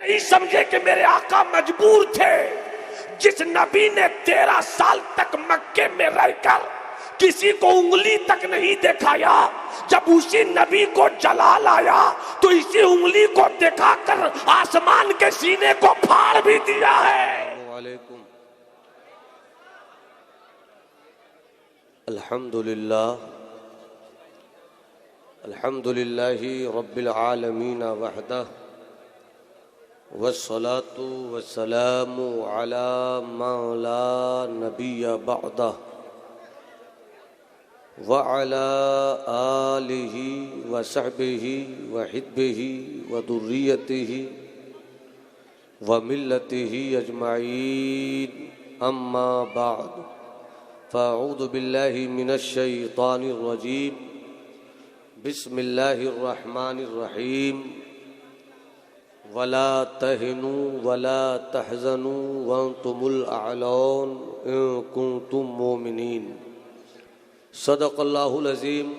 नहीं समझे कि मेरे आका मजबूर थे। जिस नबी ने 13 साल तक मक्के में रहकर किसी को उंगली तक नहीं दिखाया, जब उसी नबी को जलाल आया तो इसी उंगली को दिखाकर आसमान के सीने को फाड़ भी दिया है। वालेकुम। अल्हम्दुलिल्लाह अल्हम्दुलिल्लाहि रब्बिल आलमीन वहदह वस्सलातु वस्सलामु अला मा ला नबिय्य बअदह व अला आलिहि व सहबिहि व हिब्बिहि व दुर्रियतिहि व मिल्लतिहि अजमाइन अम्मा बाद फ़अऊज़ु बिल्लाहि मिनश शैतानिर रजीम बिस्मिल्लाहिर रहमानिर रहीम वला तहिनु वला तहज़नु वअंतुमुल अअलौन इन कुंतुम मोमिनीन। सदक़ल्लाहुल अज़ीम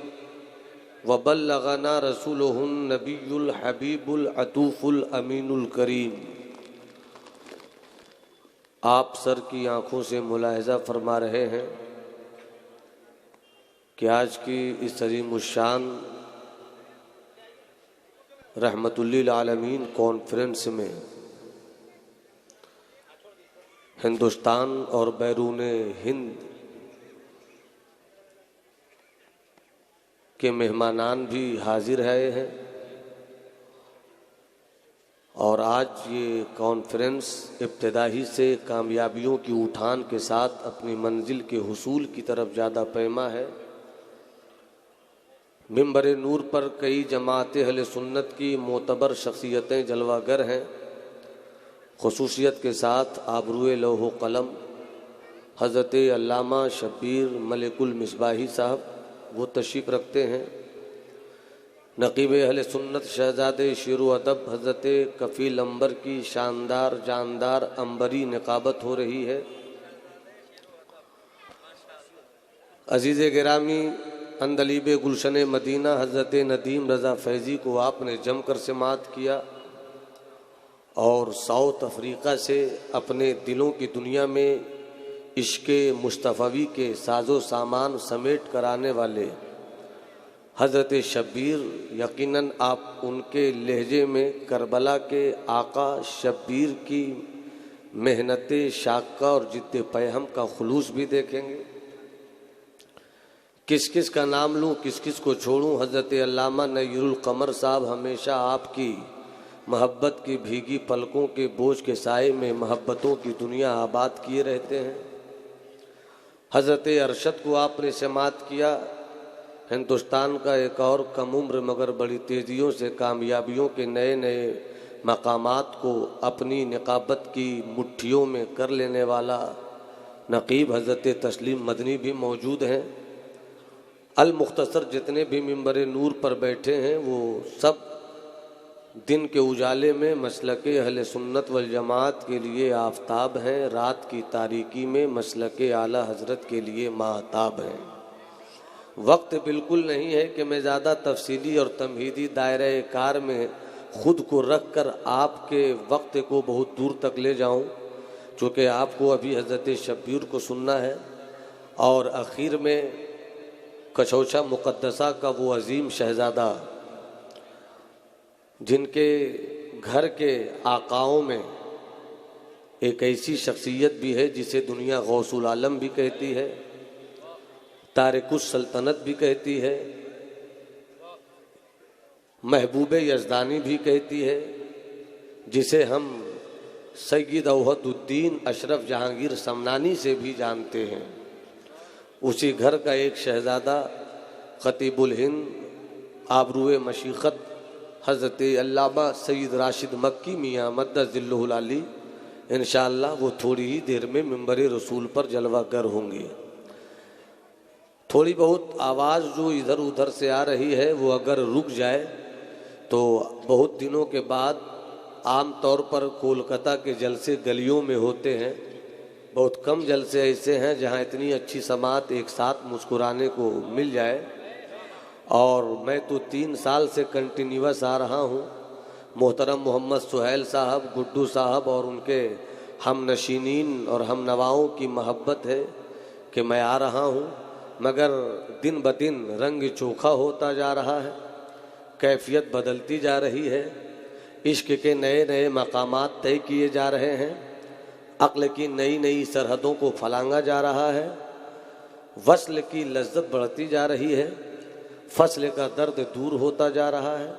व बल्लगना रसूलुहुन नबियुल हबीबुल अतूफ़ुल अमीनुल करीम। आप सर की आँखों से मुलाहिज़ा फरमा रहे हैं कि आज की इस अज़ीमुश्शान रहमतुल्लिल आलमीन कॉन्फ्रेंस में हिंदुस्तान और बैरून हिंद के मेहमानान भी हाजिर हैं और आज ये कॉन्फ्रेंस इब्तिदाई से कामयाबियों की उठान के साथ अपनी मंजिल के हुसूल की तरफ ज़्यादा पैमा है। मिंबर नूर पर कई जमात अहले सुन्नत की मोतबर शख्सियतें जलवागर हैं। खुसूसियत के साथ आबरूए लौह कलम हज़रत अल्लामा शब्बीर मलिकुल मिसबाही साहब वो तशरीफ़ रखते हैं। नकीब अहले सुन्नत शहजादे शेरो अदब हज़रत कफ़ील अंबर की शानदार जानदार अंबरी निकाबत हो रही है। अजीज़ गिरामी अंदलीब गुलशन मदीना हज़रत नदीम रज़ा फैज़ी को आपने जमकर समात किया और साउथ अफ्रीका से अपने दिलों की दुनिया में इश्क़े मुस्तफ़वी के साजो सामान समेट कर आने वाले हज़रत शब्बीर, यकीनन आप उनके लहजे में करबला के आका शब्बीर की मेहनत शाक़ा और जिद्द पैहम का खुलूस भी देखेंगे। किस किस का नाम लूँ किस किस को छोड़ूँ। हज़रत अल्लामा नय्युरुल क़मर साहब हमेशा आपकी मोहब्बत की भीगी पलकों के बोझ के साए में मोहब्बतों की दुनिया आबाद किए रहते हैं। हज़रत अरशद को आपने समात किया। हिंदुस्तान का एक और कम उम्र मगर बड़ी तेज़ियों से कामयाबियों के नए नए मकामात को अपनी निकाबत की मुट्ठियों में कर लेने वाला नकीब हज़रत तस्लीम मदनी भी मौजूद हैं। अल मुख्तसर जितने भी मिंबर नूर पर बैठे हैं वो सब दिन के उजाले में मसलके अहले सुन्नत वल जमात के लिए आफताब हैं, रात की तारीकी में मसलके आला हज़रत के लिए माहताब हैं। वक्त बिल्कुल नहीं है कि मैं ज़्यादा तफसीली और तमहीदी दायरे कार में ख़ुद को रख कर आपके वक्त को बहुत दूर तक ले जाऊं, चूँकि आपको अभी हज़रत शब्बीर को सुनना है और आखिर में कशौशा मुक़द्दसा का वो अजीम शहज़ादा जिनके घर के आकाओं में एक ऐसी शख्सियत भी है जिसे दुनिया गौसुल आलम भी कहती है, तारिकुस सल्तनत भी कहती है, महबूब यज़दानी भी कहती है, जिसे हम सैयद औहदुद्दीन अशरफ जहांगीर समनानी से भी जानते हैं। उसी घर का एक शहज़ादा ख़तीबुल हिंद आबरूए मशीक़त हज़रत अल्लामा सैयद राशिद मक्की मियाँ मद्दज़िल्लुहुल आली, इंशाअल्लाह वो थोड़ी ही देर में मिंबर रसूल पर जलवागर होंगे। थोड़ी बहुत आवाज़ जो इधर उधर से आ रही है वो अगर रुक जाए तो बहुत दिनों के बाद आम तौर पर कोलकाता के जलसे गलियों में होते हैं। बहुत कम जलसे ऐसे हैं जहां इतनी अच्छी समात एक साथ मुस्कुराने को मिल जाए। और मैं तो 3 साल से कंटिन्यूअस आ रहा हूं, मोहतरम मोहम्मद सुहैल साहब, गुड्डू साहब और उनके हम नशीनीन और हम नवाओं की महब्बत है कि मैं आ रहा हूँ, मगर दिन ब दिन रंग चोखा होता जा रहा है, कैफियत बदलती जा रही है, इश्क के नए नए मकामात तय किए जा रहे हैं, अक्ल की नई नई सरहदों को फलांगा जा रहा है, वस्ल की लज्जत बढ़ती जा रही है, फसल का दर्द दूर होता जा रहा है।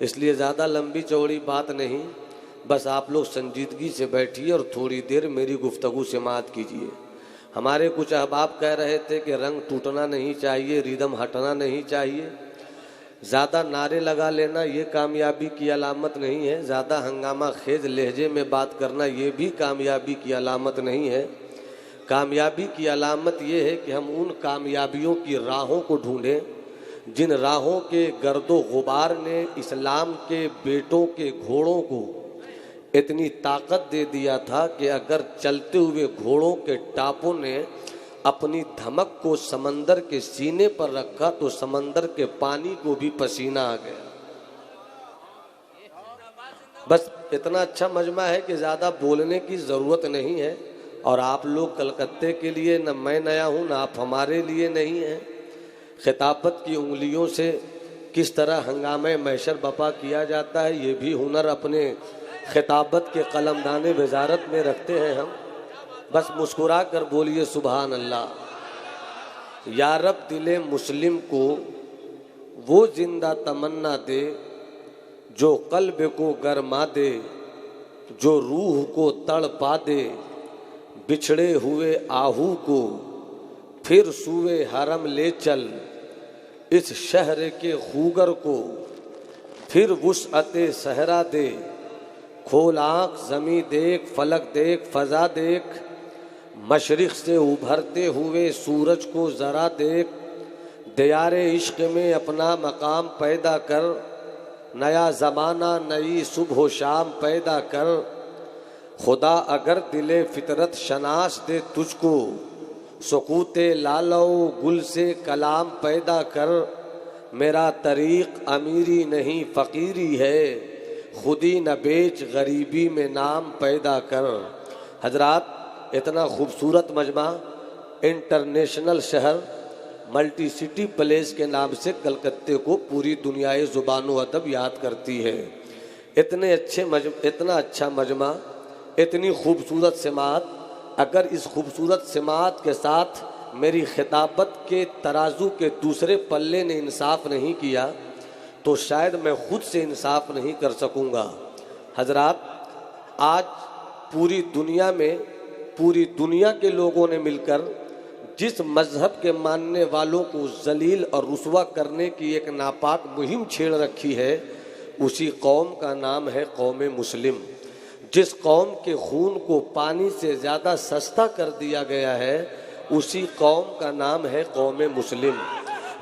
इसलिए ज़्यादा लंबी चौड़ी बात नहीं, बस आप लोग संजीदगी से बैठिए और थोड़ी देर मेरी गुफ्तगू समाअत कीजिए। हमारे कुछ अहबाब कह रहे थे कि रंग टूटना नहीं चाहिए, रिदम हटना नहीं चाहिए, ज़्यादा नारे लगा लेना ये कामयाबी की अलामत नहीं है, ज़्यादा हंगामा खेज लहजे में बात करना ये भी कामयाबी की अलामत नहीं है। कामयाबी की अलामत ये है कि हम उन कामयाबियों की राहों को ढूंढें जिन राहों के गर्दो गुबार ने इस्लाम के बेटों के घोड़ों को इतनी ताकत दे दिया था कि अगर चलते हुए घोड़ों के टापों ने अपनी धमक को समंदर के सीने पर रखा तो समंदर के पानी को भी पसीना आ गया। बस इतना अच्छा मजमा है कि ज़्यादा बोलने की ज़रूरत नहीं है। और आप लोग कलकत्ते के लिए न मैं नया हूँ न आप हमारे लिए नहीं हैं। खिताबत की उंगलियों से किस तरह हंगामे महशर बपा किया जाता है ये भी हुनर अपने खिताबत के कलमदाने वजारत में रखते हैं हम। बस मुस्कुरा कर बोलिए सुभान अल्लाह। या रब दिले मुस्लिम को वो जिंदा तमन्ना दे जो कल्ब को गरमा दे, जो रूह को तड़पा दे, बिछड़े हुए आहू को फिर सूए हरम ले चल, इस शहर के खूगर को फिर वुसअते सहरा दे, खोल आँख ज़मी देख, फलक देख, फ़ज़ा देख, मशरिक़ से उभरते हुए सूरज को ज़रा देख, दियारे इश्क में अपना मकाम पैदा कर, नया ज़माना नई सुबह शाम पैदा कर, खुदा अगर दिले फितरत शनास दे तुझको, सुकूते लालो गुल से कलाम पैदा कर, मेरा तरीक़ अमीरी नहीं फ़कीरी है, खुदी न बेच गरीबी में नाम पैदा कर। हजरात, इतना खूबसूरत मजमा इंटरनेशनल शहर मल्टी सिटी प्लेस के नाम से कलकत्ते को पूरी दुनियाए ज़ुबान व अदब याद करती है। इतना अच्छा मजमा, इतनी खूबसूरत समात, अगर इस खूबसूरत समात के साथ मेरी खिताबत के तराजू के दूसरे पल्ले ने इंसाफ नहीं किया तो शायद मैं खुद से इंसाफ नहीं कर सकूंगा। हजरात, आज पूरी दुनिया में पूरी दुनिया के लोगों ने मिलकर जिस मज़हब के मानने वालों को जलील और रुसवा करने की एक नापाक मुहिम छेड़ रखी है, उसी कौम का नाम है कौम मुस्लिम। जिस कौम के खून को पानी से ज़्यादा सस्ता कर दिया गया है, उसी कौम का नाम है कौम मुस्लिम।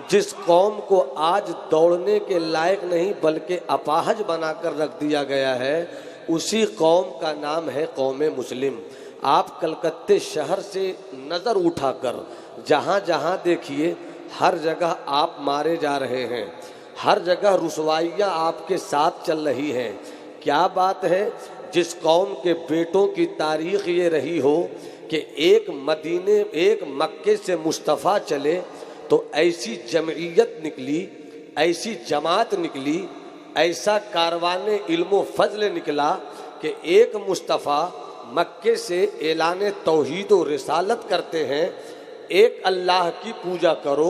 जिस कौम को आज दौड़ने के लायक नहीं बल्कि अपाहज बनाकर रख दिया गया है, उसी कौम का नाम है कौम मुस्लिम। आप कलकत्ते शहर से नज़र उठाकर जहाँ जहाँ देखिए, हर जगह आप मारे जा रहे हैं, हर जगह रुसवाइयाँ आपके साथ चल रही हैं। क्या बात है, जिस कौम के बेटों की तारीख़ ये रही हो कि एक मक्के से मुस्तफ़ा चले तो ऐसी जमईयत निकली, ऐसी जमात निकली, ऐसा कारवाने इल्म फजल निकला कि एक मुस्तफ़ा मक्के से ऐलान तौहीद और रिसालत करते हैं, एक अल्लाह की पूजा करो,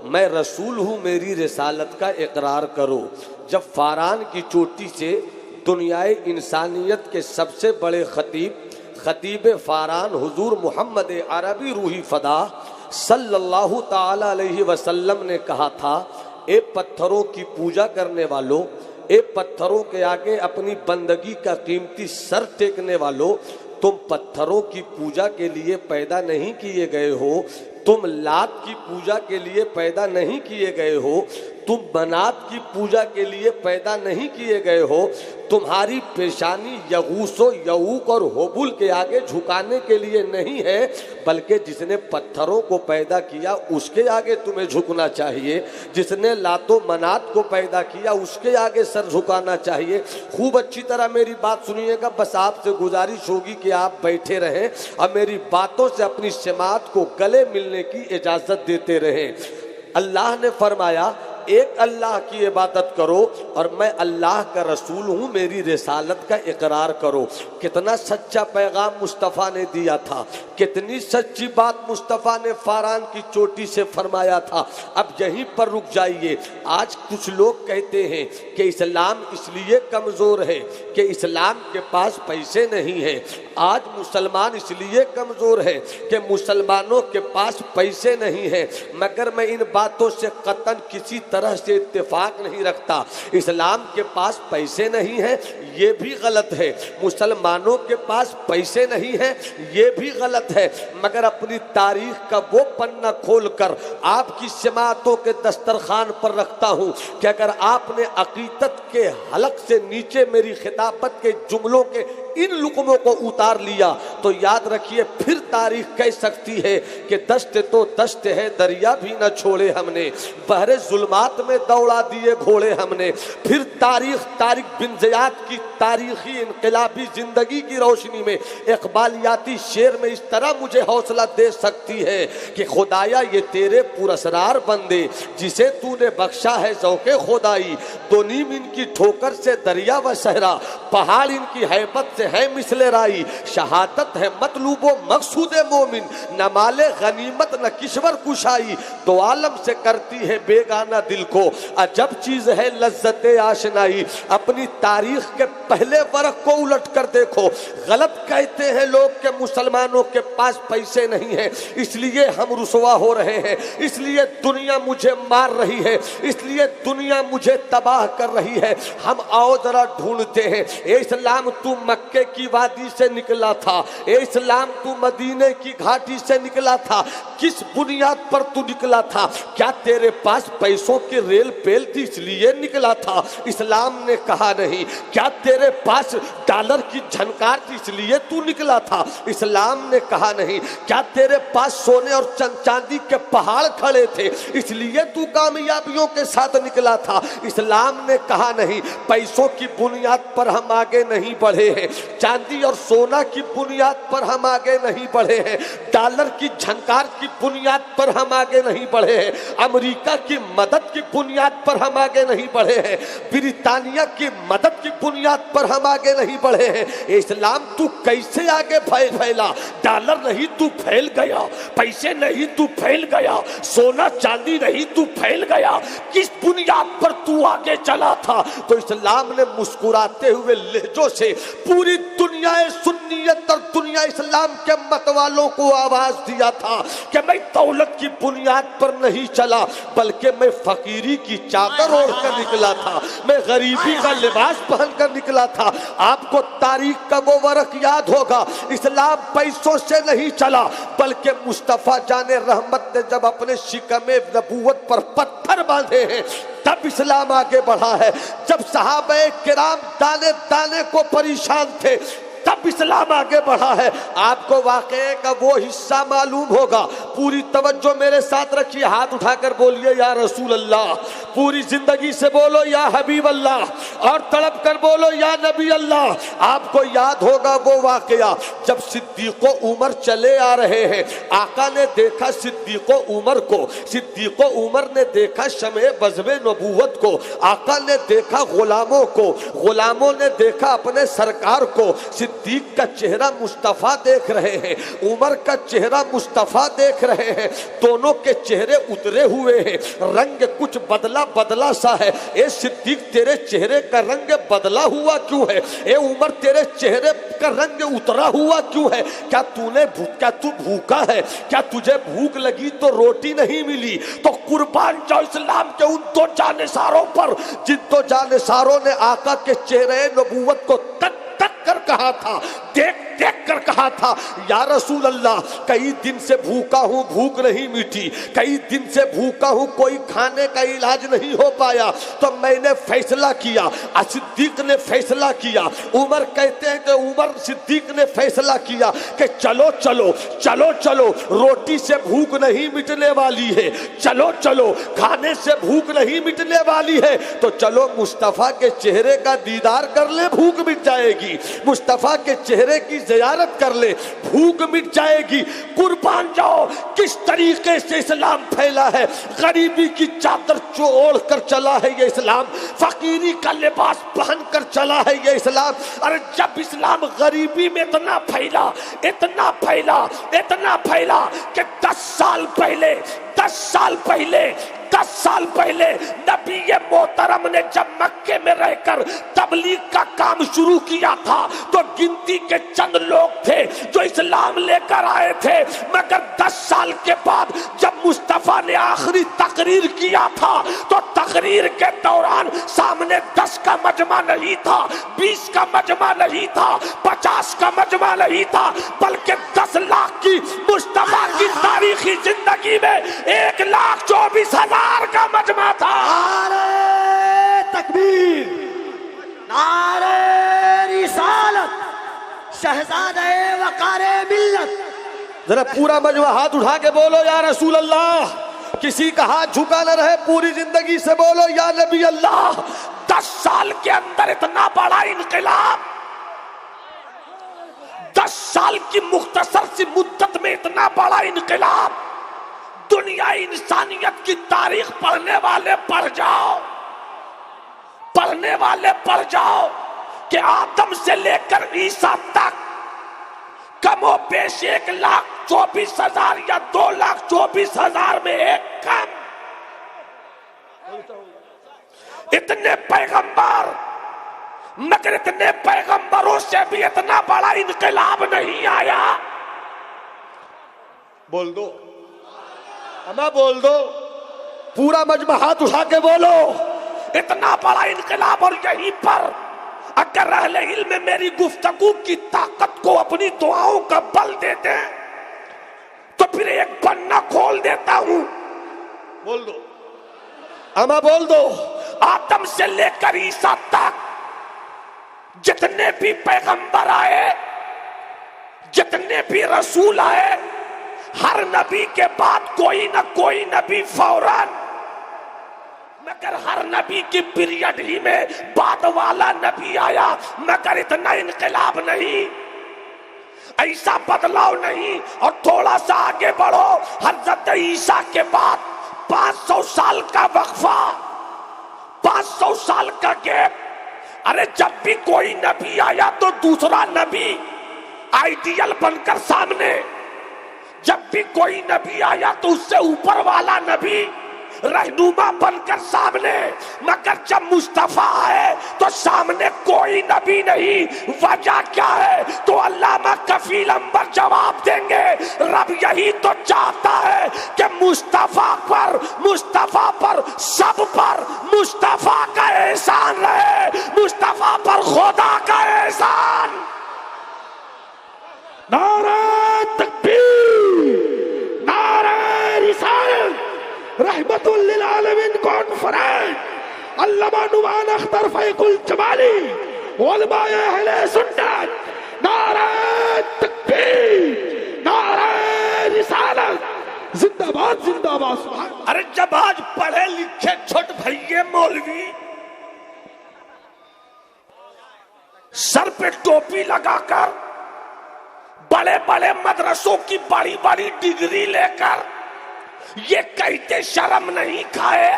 मैं रसूल हूँ, मेरी रिसालत का इकरार करो। जब फारान की चोटी से दुनियाए इंसानियत के सबसे बड़े खतीब फारान हुजूर मोहम्मद अरबी रूही फ़दा सल्लल्लाहु ताला अलैहि वसल्लम ने कहा था, ए पत्थरों की पूजा करने वालों, ए पत्थरों के आगे अपनी बंदगी का कीमती सर टेकने वालों, तुम पत्थरों की पूजा के लिए पैदा नहीं किए गए हो, तुम लात की पूजा के लिए पैदा नहीं किए गए हो, तुम मनात की पूजा के लिए पैदा नहीं किए गए हो। तुम्हारी पेशानी यगूसो यऊक और होबुल के आगे झुकाने के लिए नहीं है, बल्कि जिसने पत्थरों को पैदा किया उसके आगे तुम्हें झुकना चाहिए। जिसने लातो मनात को पैदा किया उसके आगे सर झुकाना चाहिए। खूब अच्छी तरह मेरी बात सुनिएगा। बस आपसे गुजारिश होगी कि आप बैठे रहें और मेरी बातों से अपनी समात को गले मिलने की इजाजत देते रहें। अल्लाह ने फरमाया, एक अल्लाह की इबादत करो और मैं अल्लाह का रसूल हूँ, मेरी रिसालत का इकरार करो। कितना सच्चा पैगाम मुस्तफ़ा ने दिया था, कितनी सच्ची बात मुस्तफ़ा ने फारान की चोटी से फरमाया था। अब यहीं पर रुक जाइए। आज कुछ लोग कहते हैं कि इस्लाम इसलिए कमज़ोर है कि इस्लाम के पास पैसे नहीं हैं। आज मुसलमान इसलिए कमज़ोर है कि मुसलमानों के पास पैसे नहीं हैं। मगर मैं इन बातों से कतन किसी तरह से इत्तेफाक नहीं रखता। इस्लाम के पास पैसे नहीं है ये भी गलत है, मुसलमानों के पास पैसे नहीं है ये भी गलत है। मगर अपनी तारीख का वो पन्ना खोलकर आपकी समातों के दस्तरखान पर रखता हूँ कि अगर आपने अकीदत के हलक से नीचे मेरी खिताबत के जुमलों के इन लुकमों को उतार लिया तो याद रखिए फिर तारीख कह सकती है कि दस्त तो दस्त है, दरिया भी न छोड़े हमने, बहरे जुल्मात में दौड़ा दिए घोड़े हमने। फिर तारीख बिन ज़ियाद की तारीखी इनकलाबी जिंदगी की रोशनी में इकबालियाती शेर में इस तरह मुझे हौसला दे सकती है कि खुदाया ये तेरे पुरस्रार बंदे जिसे तूने बख्शा है ज़ौक़े खुदाई। दो नीम इनकी ठोकर से दरिया व सहरा, पहाड़ इनकी हैबत से है मिसले राई। शहादत है मतलूबो मकसूद मोमिन, न माले गनीमत न किश्वर कुशाई। दो आलम से करती है बेगाना दिल को अजब चीज है लज्जते आशनाई। अपनी तारीख के पहले वर्क को उलट कर देखो। गलत कहते हैं लोग कि मुसलमानों के पास पैसे नहीं है इसलिए हम रुसवा हो रहे हैं, इसलिए दुनिया मुझे मार रही है, इसलिए दुनिया मुझे तबाह कर रही है। हम आओ जरा ढूंढते हैं। ए इस्लाम तू मक्के की वादी से निकला था, ए इस्लाम तू मदीने की घाटी से निकला था, किस बुनियाद पर तू निकला था? क्या तेरे पास पैसों की रेल पेल थी इसलिए निकला था? इस्लाम ने कहा नहीं। क्या तेरे पास डॉलर की झनकार थी इसलिए तू निकला था? इस्लाम ने कहा नहीं। क्या तेरे पास सोने और चांदी के पहाड़ खड़े थे इसलिए तू कामयाबियों के साथ निकला था? इस्लाम ने कहा नहीं। पैसों की बुनियाद पर हम आगे नहीं बढ़े हैं, चांदी और सोना की बुनियाद पर हम आगे नहीं बढ़े हैं, डॉलर की झनकार की बुनियाद पर हम आगे नहीं बढ़े हैं, अमेरिका की मदद की बुनियाद पर हम आगे नहीं बढ़े हैं, ब्रिटानिया की मदद की बुनियाद पर हम आगे नहीं बढ़े हैं। इस्लाम तू कैसे आगे फैला? डॉलर नहीं तू फैल गया, पैसे नहीं तू फैल गया, सोना चांदी नहीं तू फैल गया, किस बुनियाद पर तू आगे चला था? तो इस्लाम ने मुस्कुराते हुए लहजों से पूरी दुनिया सुन्नियत और दुनिया इस्लाम के मत वालों को आवाज दिया था कि मैं दौलत की बुनियाद पर नहीं चला बल्कि मैं फकीरी की चादर ओढ़ कर निकला था, मैं गरीबी का लिबास पहनकर निकला था। आपको तारीख का वो वर्क याद होगा। इस्लाम पैसों से नहीं चला बल्कि मुस्तफा जाने रहमत ने जब अपने शिकमे नबूवत पर पत्थर बांधे हैं तब इस्लाम आगे बढ़ा है। जब सहाबे किराम दाने दाने को परेशान थे तब इस्लाम आगे बढ़ा है। आपको वाक़े का वो हिस्सा मालूम होगा। पूरी तवज्जो मेरे साथ रखिए, हाथ उठाकर बोलिए या रसूल अल्लाह, पूरी जिंदगी से बोलो या हबीब अल्लाह, और तड़प कर बोलो या नबी अल्लाह। आपको याद होगा वो वाक़या जब सिद्दीक़ो उमर चले आ रहे हैं, आका ने देखा सिद्दीक़ो उमर को, सिद्दीक़ो उमर ने देखा शमे बज़्मे नबूवत को, आका ने देखा गुलामों को, गुलामों ने देखा अपने सरकार को। सिद्दीक का चेहरा मुस्तफ़ा देख रहे हैं, उमर का चेहरा मुस्तफ़ा देख रहे हैं, दोनों के चेहरे उतरे हुए हैं, रंग कुछ बदला बदला सा है। ए सिद्दीक तेरे चेहरे का रंग बदला हुआ क्यों है? ए उमर तेरे चेहरे का रंग उतरा हुआ क्यों है? क्या तू भूखा है? क्या तुझे भूख लगी तो रोटी नहीं मिली? तो कुर्बान जाओ इस्लाम के उन दो जानिसारों पर जिन दो जानिसारों ने आका के चेहरे नबूवत को तक कर कहा था, देख देख कर लेकर कहा था, या रसूल अल्लाह, कई दिन से भूखा हूं, भूख नहीं मिटी, कई दिन से भूखा हूं, कोई खाने का इलाज नहीं हो पाया, तो मैंने फैसला किया, सिद्दीक ने फैसला किया, उमर कहते हैं कि उमर सिद्दीक ने फैसला किया कि चलो चलो चलो चलो, रोटी से भूख नहीं मिटने वाली है, चलो चलो खाने से भूख नहीं मिटने वाली है, तो चलो मुस्तफा के चेहरे का दीदार कर ले, भूख मिट जाएगी, मुस्तफा के चेहरे की ज़ियारत कर ले, भूख मिट जाएगी। कुर्बान जाओ, किस तरीके से इस्लाम फैला है। गरीबी की चादर ओढ़ कर चला है ये इस्लाम, फकीरी का लिबास पहन कर चला है ये इस्लाम। अरे जब इस्लाम गरीबी में इतना फैला, इतना फैला, इतना फैला कि 10 साल पहले 10 साल पहले नबी मोहतरम ने जब मक्के में रहकर तबलीग का काम शुरू किया था, तो गिनती के चंद लोग थे जो इस्लाम लेकर आए थे, मगर 10 साल के बाद जब मुस्तफा ने आखिरी तकरीर किया था, तो तकरीर के दौरान सामने 10 का मजमा नहीं था, 20 का मजमा नहीं था, 50 का मजमा नहीं था, बल्कि 10 लाख की मुस्तफा की तारीखी जिंदगी में 1,24,000 का मजमा था। नारे तकबीर, नारे रिसालत, शहजादे वकारे मिल्लत। जरा पूरा मजमा हाथ उठा के बोलो या रसूल अल्लाह, किसी का हाथ झुका न रहे, पूरी जिंदगी से बोलो या नबी अल्लाह। 10 साल के अंदर इतना बड़ा इनकलाब, 10 साल की मुख्तसर सी मुद्दत में इतना बड़ा इनकलाब, दुनिया इंसानियत की तारीख पढ़ने वाले पढ़ जाओ, पढ़ने वाले पढ़ जाओ कि आदम से लेकर ईसा तक कमो बेश 1,24,000 या 2,24,000 में एक कम, इतने पैगंबर, मगर इतने पैगंबरों से भी इतना बड़ा इनकलाब नहीं आया। बोल दो अमा, बोल दो, पूरा मजमा हाथ उठा के बोलो, इतना बड़ा इनकलाब। और यहीं पर अगर अहले इल्म मेरी गुफ्तगू की ताकत को अपनी दुआओं का बल देते हैं, तो फिर एक पन्ना खोल देता हूं। बोल दो अमा, बोल दो। आदम से लेकर ईसा तक जितने भी पैगंबर आए, जितने भी रसूल आए, हर नबी के बाद कोई ना कोई नबी फौरन, मगर हर नबी की पीरियड ही में बाद वाला नबी आया, मगर इतना इनकलाब नहीं, ऐसा बदलाव नहीं। और थोड़ा सा आगे बढ़ो, हजरत ईसा के बाद 500 साल का वक्फा, 500 साल का गैप। अरे जब भी कोई नबी आया तो दूसरा नबी आइडियल बनकर सामने, जब भी कोई नबी आया तो उससे ऊपर वाला नबी रहनुमा बनकर सामने, मगर जब मुस्तफा है तो सामने कोई नबी नहीं। वजह क्या है? तो अल्लामा कफील अंबर जवाब देंगे, रब यही तो चाहता है कि मुस्तफा पर सब पर मुस्तफा का एहसान रहे, मुस्तफा पर खुदा का एहसान। नारा तकबीर, नारा रिसालत, रहमतुल लिल आलमीन कॉन्फ्रेंस, अल्लामा नुमान अख्तर फैकुल जमाली, उलमाए अहले सुन्नत, नारा तकबीर, नारा रिसालत, जिंदाबाद जिंदाबाद। सुभान। अरे जब आज पढ़े लिखे छोट भैये मौलवी सर पे टोपी लगाकर, बड़े बड़े मदरसों की बड़ी बड़ी डिग्री लेकर ये कहते शर्म नहीं खाए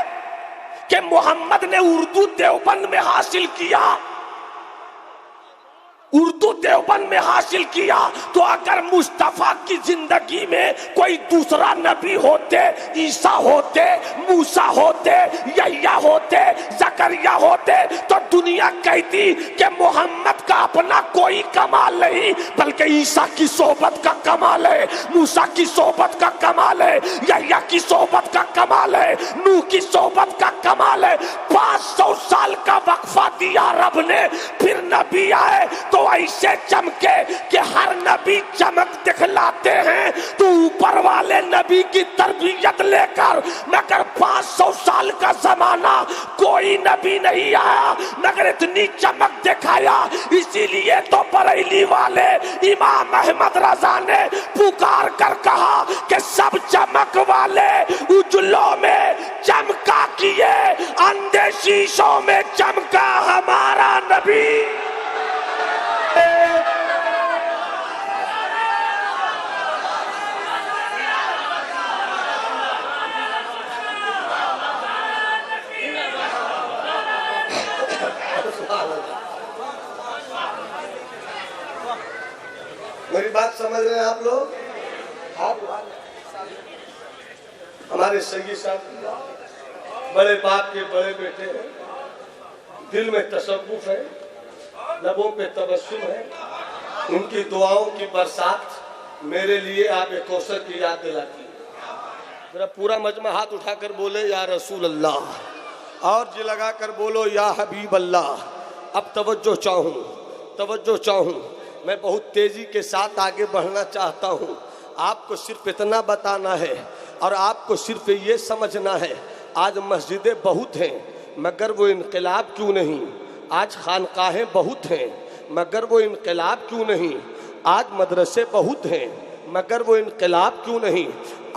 कि मोहम्मद ने उर्दू देवबंद में हासिल किया, उर्दू देवबंद में हासिल किया, तो अगर मुस्तफा की जिंदगी में कोई दूसरा नबी होते, ईसा होते, मूसा होते, यहया होते, जकरिया होते, तो दुनिया कहती कि मोहम्मद का अपना कोई कमाल नहीं, बल्कि ईसा की सोबत का कमाल है, मूसा की सोबत का कमाल है, यहया की सोबत का कमाल है, नूह की सोबत का कमाल है। 500 साल का वक्फा दिया रब ने, फिर नबी आए तो ऐसे चमके कि हर नबी चमक दिखलाते हैं, तो ऊपर वाले नबी की तरबियत लेकर मगर 500 साल का जमाना कोई नबी नहीं आया मगर इतनी चमक दिखाया। इसीलिए तो बरेली वाले इमाम अहमद रजा ने पुकार कर कहा कि सब चमक वाले उजलों में चमका किए, अंधे शीशों में चमका हमारा नबी। मेरी बात समझ रहे हैं आप लोग? हमारे सैयद साहब बड़े बाप के बड़े बेटे हैं, दिल में तसव्वुफ है, लबों पे तबस्सुम है, उनकी दुआओं की बरसात मेरे लिए आबे कौसर की याद दिलाती है। मेरा पूरा मजमा हाथ उठाकर बोले या रसूल अल्लाह, और जी लगा कर बोलो या हबीब अल्लाह। अब तवज्जो चाहूँ, मैं बहुत तेजी के साथ आगे बढ़ना चाहता हूँ। आपको सिर्फ इतना बताना है और आपको सिर्फ ये समझना है, आज मस्जिदें बहुत हैं मगर वो इनकलाब क्यों नहीं, आज खानकाहें बहुत हैं मगर वो इनकलाब क्यों नहीं, आज मदरसे बहुत हैं मगर वो इनकलाब क्यों नहीं,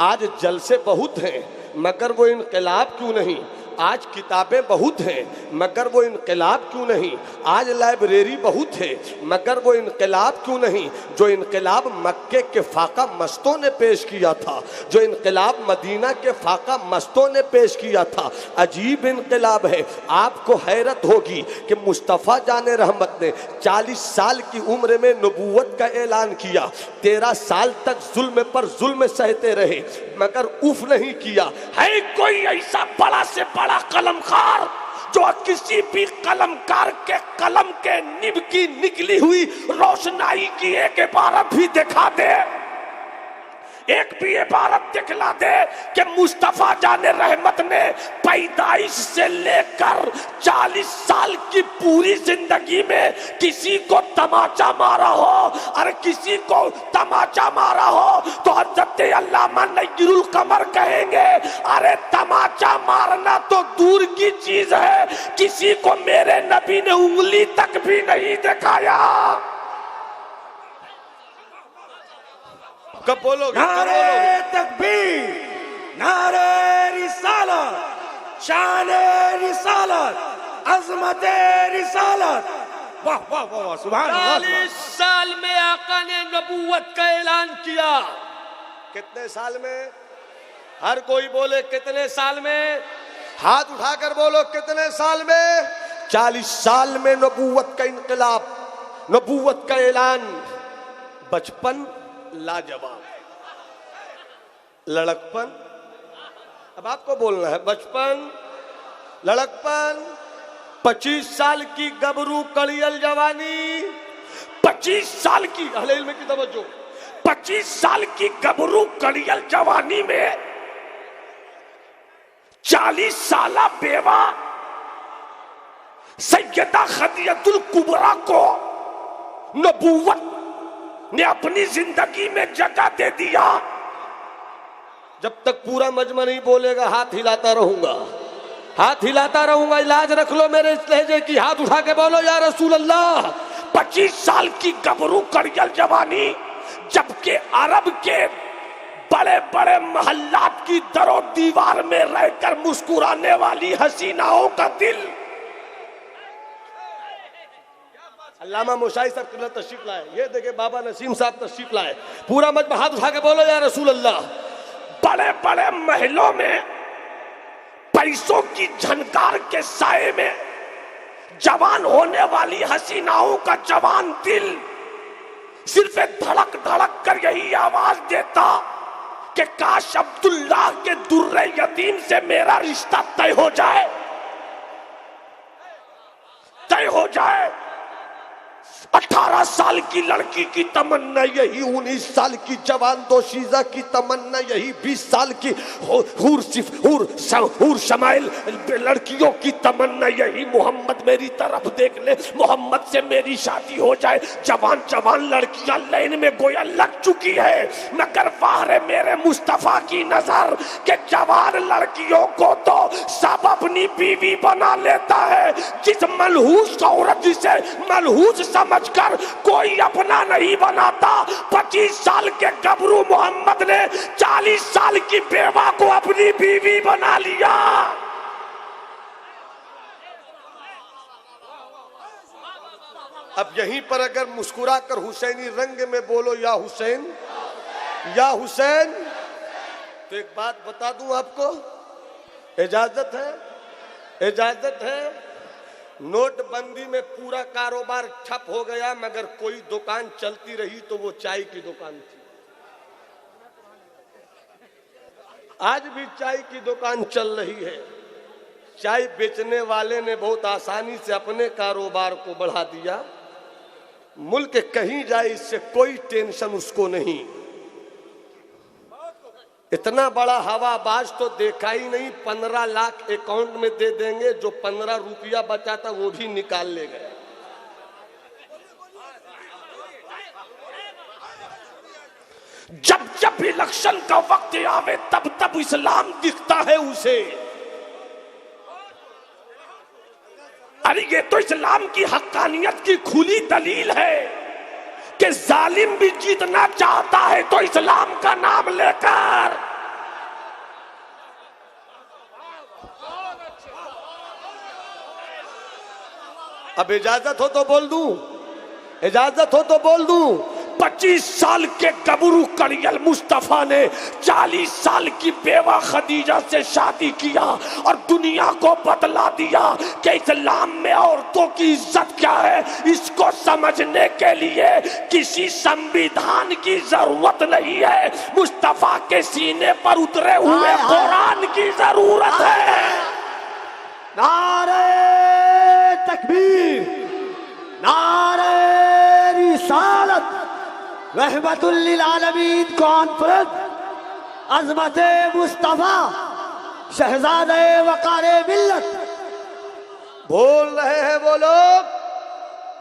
आज जलसे बहुत हैं मगर वो इनकलाब क्यों नहीं, आज किताबें बहुत हैं मगर वो इनकलाब क्यों नहीं, आज लाइब्रेरी बहुत है मगर वो इनकलाब क्यों नहीं। जो इनकलाब मक्के के फाका मस्तों ने पेश किया था, जो इनकलाब मदीना के फाका मस्तों ने पेश किया था, अजीब इनकलाब है। आपको हैरत होगी कि मुस्तफ़ा जाने रहमत ने 40 साल की उम्र में नबूवत का ऐलान किया, 13 साल तक जुल्म पर जुल्म सहते रहे मगर उफ नहीं किया। है कोई ऐसा बड़ा से बड़ा कलमकार जो किसी भी कलमकार के कलम के निब की निकली हुई रोशनाई की एक इबारत भी दिखा दे, एक भी इबारत दिखला दे कि मुस्तफा जाने रहमत ने पैदाइश से लेकर 40 साल की पूरी जिंदगी में किसी को तमाचा मारा हो, और किसी को तमाचा मारा हो तो हजरत अल्लामा नय्युरुल कमर कहेंगे अरे तमाचा मारना तो दूर की चीज है, किसी को मेरे नबी ने उंगली तक भी नहीं दिखाया। कब बोलोगे? नारे तकबीर, नारे रिसालत, शाने रिसालत, अज़मते रिसालत। वाह वाह वाह वाह, सुभान अल्लाह। 40 साल में आका ने नबूवत का ऐलान किया। कितने साल में? हर कोई बोले कितने साल में? हाथ उठाकर बोलो कितने साल में? 40 साल में नबूवत का इनकलाब, नबूवत का ऐलान। बचपन लाजवाब, लड़कपन, अब आपको बोलना है, बचपन, लड़कपन, 25 साल की गबरू कड़ियल जवानी, 25 साल की अहले इल्म की तवज्जो, 25 साल की गबरू कड़ियल जवानी में 40 साला बेवा सैयदा खदीजतुल कुबरा को नबूवत ने अपनी जिंदगी में जगह दे दिया। जब तक पूरा मजमा नहीं बोलेगा हाथ हिलाता रहूंगा, हाथ हिलाता रहूंगा। इलाज रख लो मेरे इस लहजे की, हाथ उठा के बोलो या रसूल अल्लाह। 25 साल की गबरू कड़ियल जवानी, जबकि अरब के बड़े बड़े महल्लात की दरो दीवार में रहकर मुस्कुराने वाली हसीनाओं का दिल। अल्लामा मुशाई साहब किबला तशरीफ लाए, ये देखे बाबा नसीम साहब तशरीफ लाए। पूरा मजमा हाथ उठा के बोलो या रसूल अल्लाह। बड़े बड़े महलों में पैसों की झनकार के साए में जवान होने वाली हसीनाओं का जवान दिल सिर्फ धड़क धड़क कर यही आवाज देता कि काश अब्दुल्लाह के दुर्रे यतीम से मेरा रिश्ता तय हो जाए, तय हो जाए। 18 साल की लड़की की तमन्ना यही, 19 साल की जवान दोशीजा की तमन्ना यही, 20 साल की हूर शमाइल लड़कियों की तमन्ना यही, मोहम्मद मेरी तरफ देख ले, मोहम्मद से मेरी शादी हो जाए। जवान जवान लड़कियां लाइन में गोया लग चुकी है, मगर वाह मेरे मुस्तफा की नजर के जवान लड़कियों को तो सब अपनी बीवी बना लेता है। जिस मनहूस औरत जिसे मनहूस समझकर कोई अपना नहीं बनाता, 25 साल के गबरू मोहम्मद ने 40 साल की बेवा को अपनी बीवी बना लिया। अब यहीं पर अगर मुस्कुराकर हुसैनी रंग में बोलो या हुसैन या हुसैन, तो एक बात बता दूं आपको, इजाजत है, इजाजत है। नोटबंदी में पूरा कारोबार ठप हो गया, मगर कोई दुकान चलती रही तो वो चाय की दुकान थी। आज भी चाय की दुकान चल रही है। चाय बेचने वाले ने बहुत आसानी से अपने कारोबार को बढ़ा दिया। मुल्क कहीं जाए इससे कोई टेंशन उसको नहीं। इतना बड़ा हवाबाज तो देखा ही नहीं, 15 लाख अकाउंट में दे देंगे, जो 15 रुपया बचा था वो भी निकाल ले गए। जब जब इलेक्शन का वक्त आवे तब तब इस्लाम दिखता है उसे। अरे ये तो इस्लाम की हक्कानियत की खुली दलील है कि जालिम भी जीतना चाहता है तो इस्लाम का नाम लेकर। अब इजाजत हो तो बोल दूं, इजाजत हो तो बोल दूं। 25 साल के गबरू कड़ियल मुस्तफा ने 40 साल की बेवा खदीजा से शादी किया और दुनिया को बतला दिया कि इस्लाम में औरतों की इज्जत क्या है। इसको समझने के लिए किसी संविधान की जरूरत नहीं है, मुस्तफा के सीने पर उतरे हुए कुरान की जरूरत है। नारे तकबीर, नारे रिसालत, रहमतुल लिल आलमीन कॉन्फ्रेंस, अज़मत मुस्तफा शहजादे वक़ारे मिल्लत। बोल रहे हैं वो लोग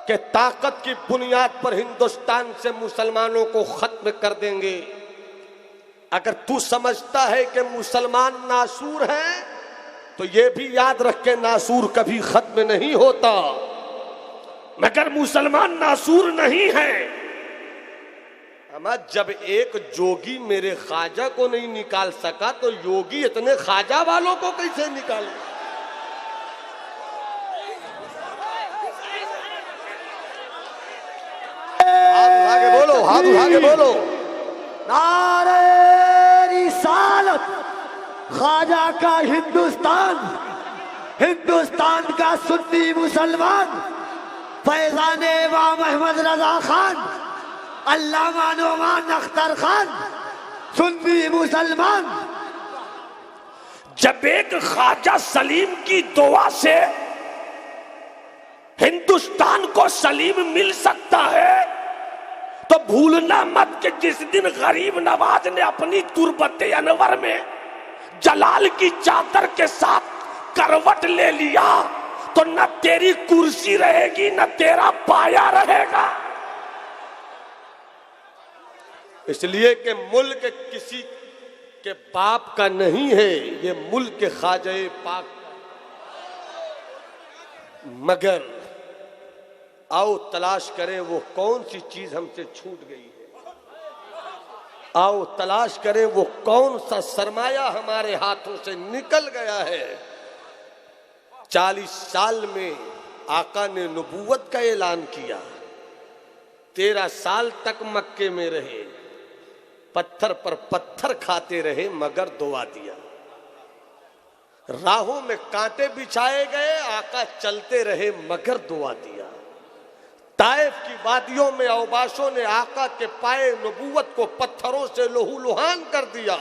कि ताकत की बुनियाद पर हिंदुस्तान से मुसलमानों को खत्म कर देंगे। अगर तू समझता है कि मुसलमान नासूर हैं, तो ये भी याद रख के नासूर कभी खत्म नहीं होता। मगर मुसलमान नासूर नहीं है। जब एक जोगी मेरे ख्वाजा को नहीं निकाल सका, तो योगी इतने ख्वाजा वालों को कैसे निकाले? हाथ उठा के बोलो, हाथ उठा के बोलो। नारे रिसालत, ख्वाजा का हिंदुस्तान, हिंदुस्तान का सुन्नी मुसलमान, फैजाने वा मोहम्मद रजा खान, अल्लामा नोमान अख्तर खान, सुन्नी मुसलमान। जब एक ख्वाजा सलीम की दुआ से हिंदुस्तान को सलीम मिल सकता है, तो भूलना मत कि जिस दिन गरीब नवाज ने अपनी तुरबते अनवर में जलाल की चादर के साथ करवट ले लिया, तो न तेरी कुर्सी रहेगी न तेरा पाया रहेगा। इसलिए कि मुल्क किसी के बाप का नहीं है, ये मुल्क ख्वाजा पाक। मगर आओ तलाश करें वो कौन सी चीज हमसे छूट गई है। आओ तलाश करें वो कौन सा सरमाया हमारे हाथों से निकल गया है। 40 साल में आका ने नबूवत का ऐलान किया, 13 साल तक मक्के में रहे, पत्थर पर पत्थर खाते रहे मगर दुआ दिया। राहों में कांटे बिछाए गए, आका चलते रहे मगर दुआ दिया। ताइफ की वादियों में औबाशों ने आका के पाए नबूवत को पत्थरों से लहूलुहान कर दिया।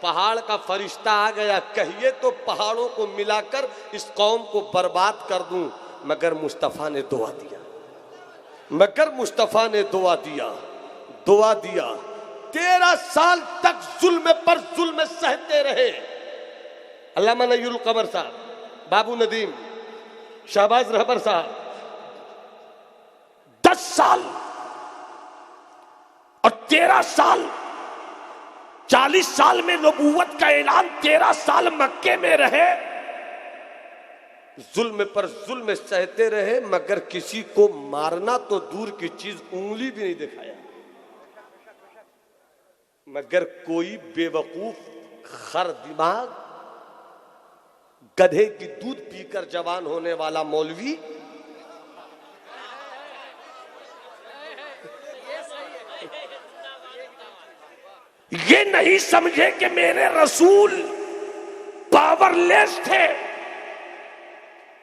पहाड़ का फरिश्ता आ गया, कहिए तो पहाड़ों को मिलाकर इस कौम को बर्बाद कर दूं, मगर मुस्तफा ने दुआ दिया, मगर मुस्तफ़ा ने दुआ दिया 13 साल तक जुल्म पर जुल्म सहते रहे। अल्लामा नय्युरुल कमर साहब, बाबू नदीम, शहबाज रहबर साहब 10 साल और 13 साल, 40 साल में नबूवत का ऐलान, 13 साल मक्के में रहे, जुल्म पर जुल्म सहते रहे, मगर किसी को मारना तो दूर की चीज, उंगली भी नहीं दिखाया। मगर कोई बेवकूफ खर दिमाग, गधे की दूध पीकर जवान होने वाला मौलवी ये नहीं समझे कि मेरे रसूल पावरलेस थे,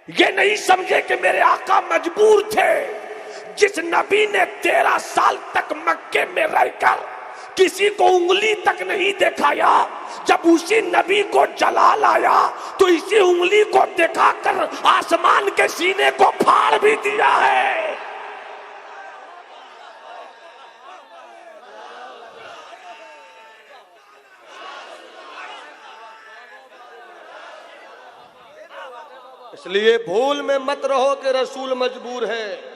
ये नहीं समझे कि मेरे आका मजबूर थे। जिस नबी ने 13 साल तक मक्के में रहकर किसी को उंगली तक नहीं दिखाया, जब उसी नबी को जलाल आया तो इसी उंगली को दिखाकर आसमान के सीने को फाड़ भी दिया है। इसलिए भूल में मत रहो कि रसूल मजबूर है।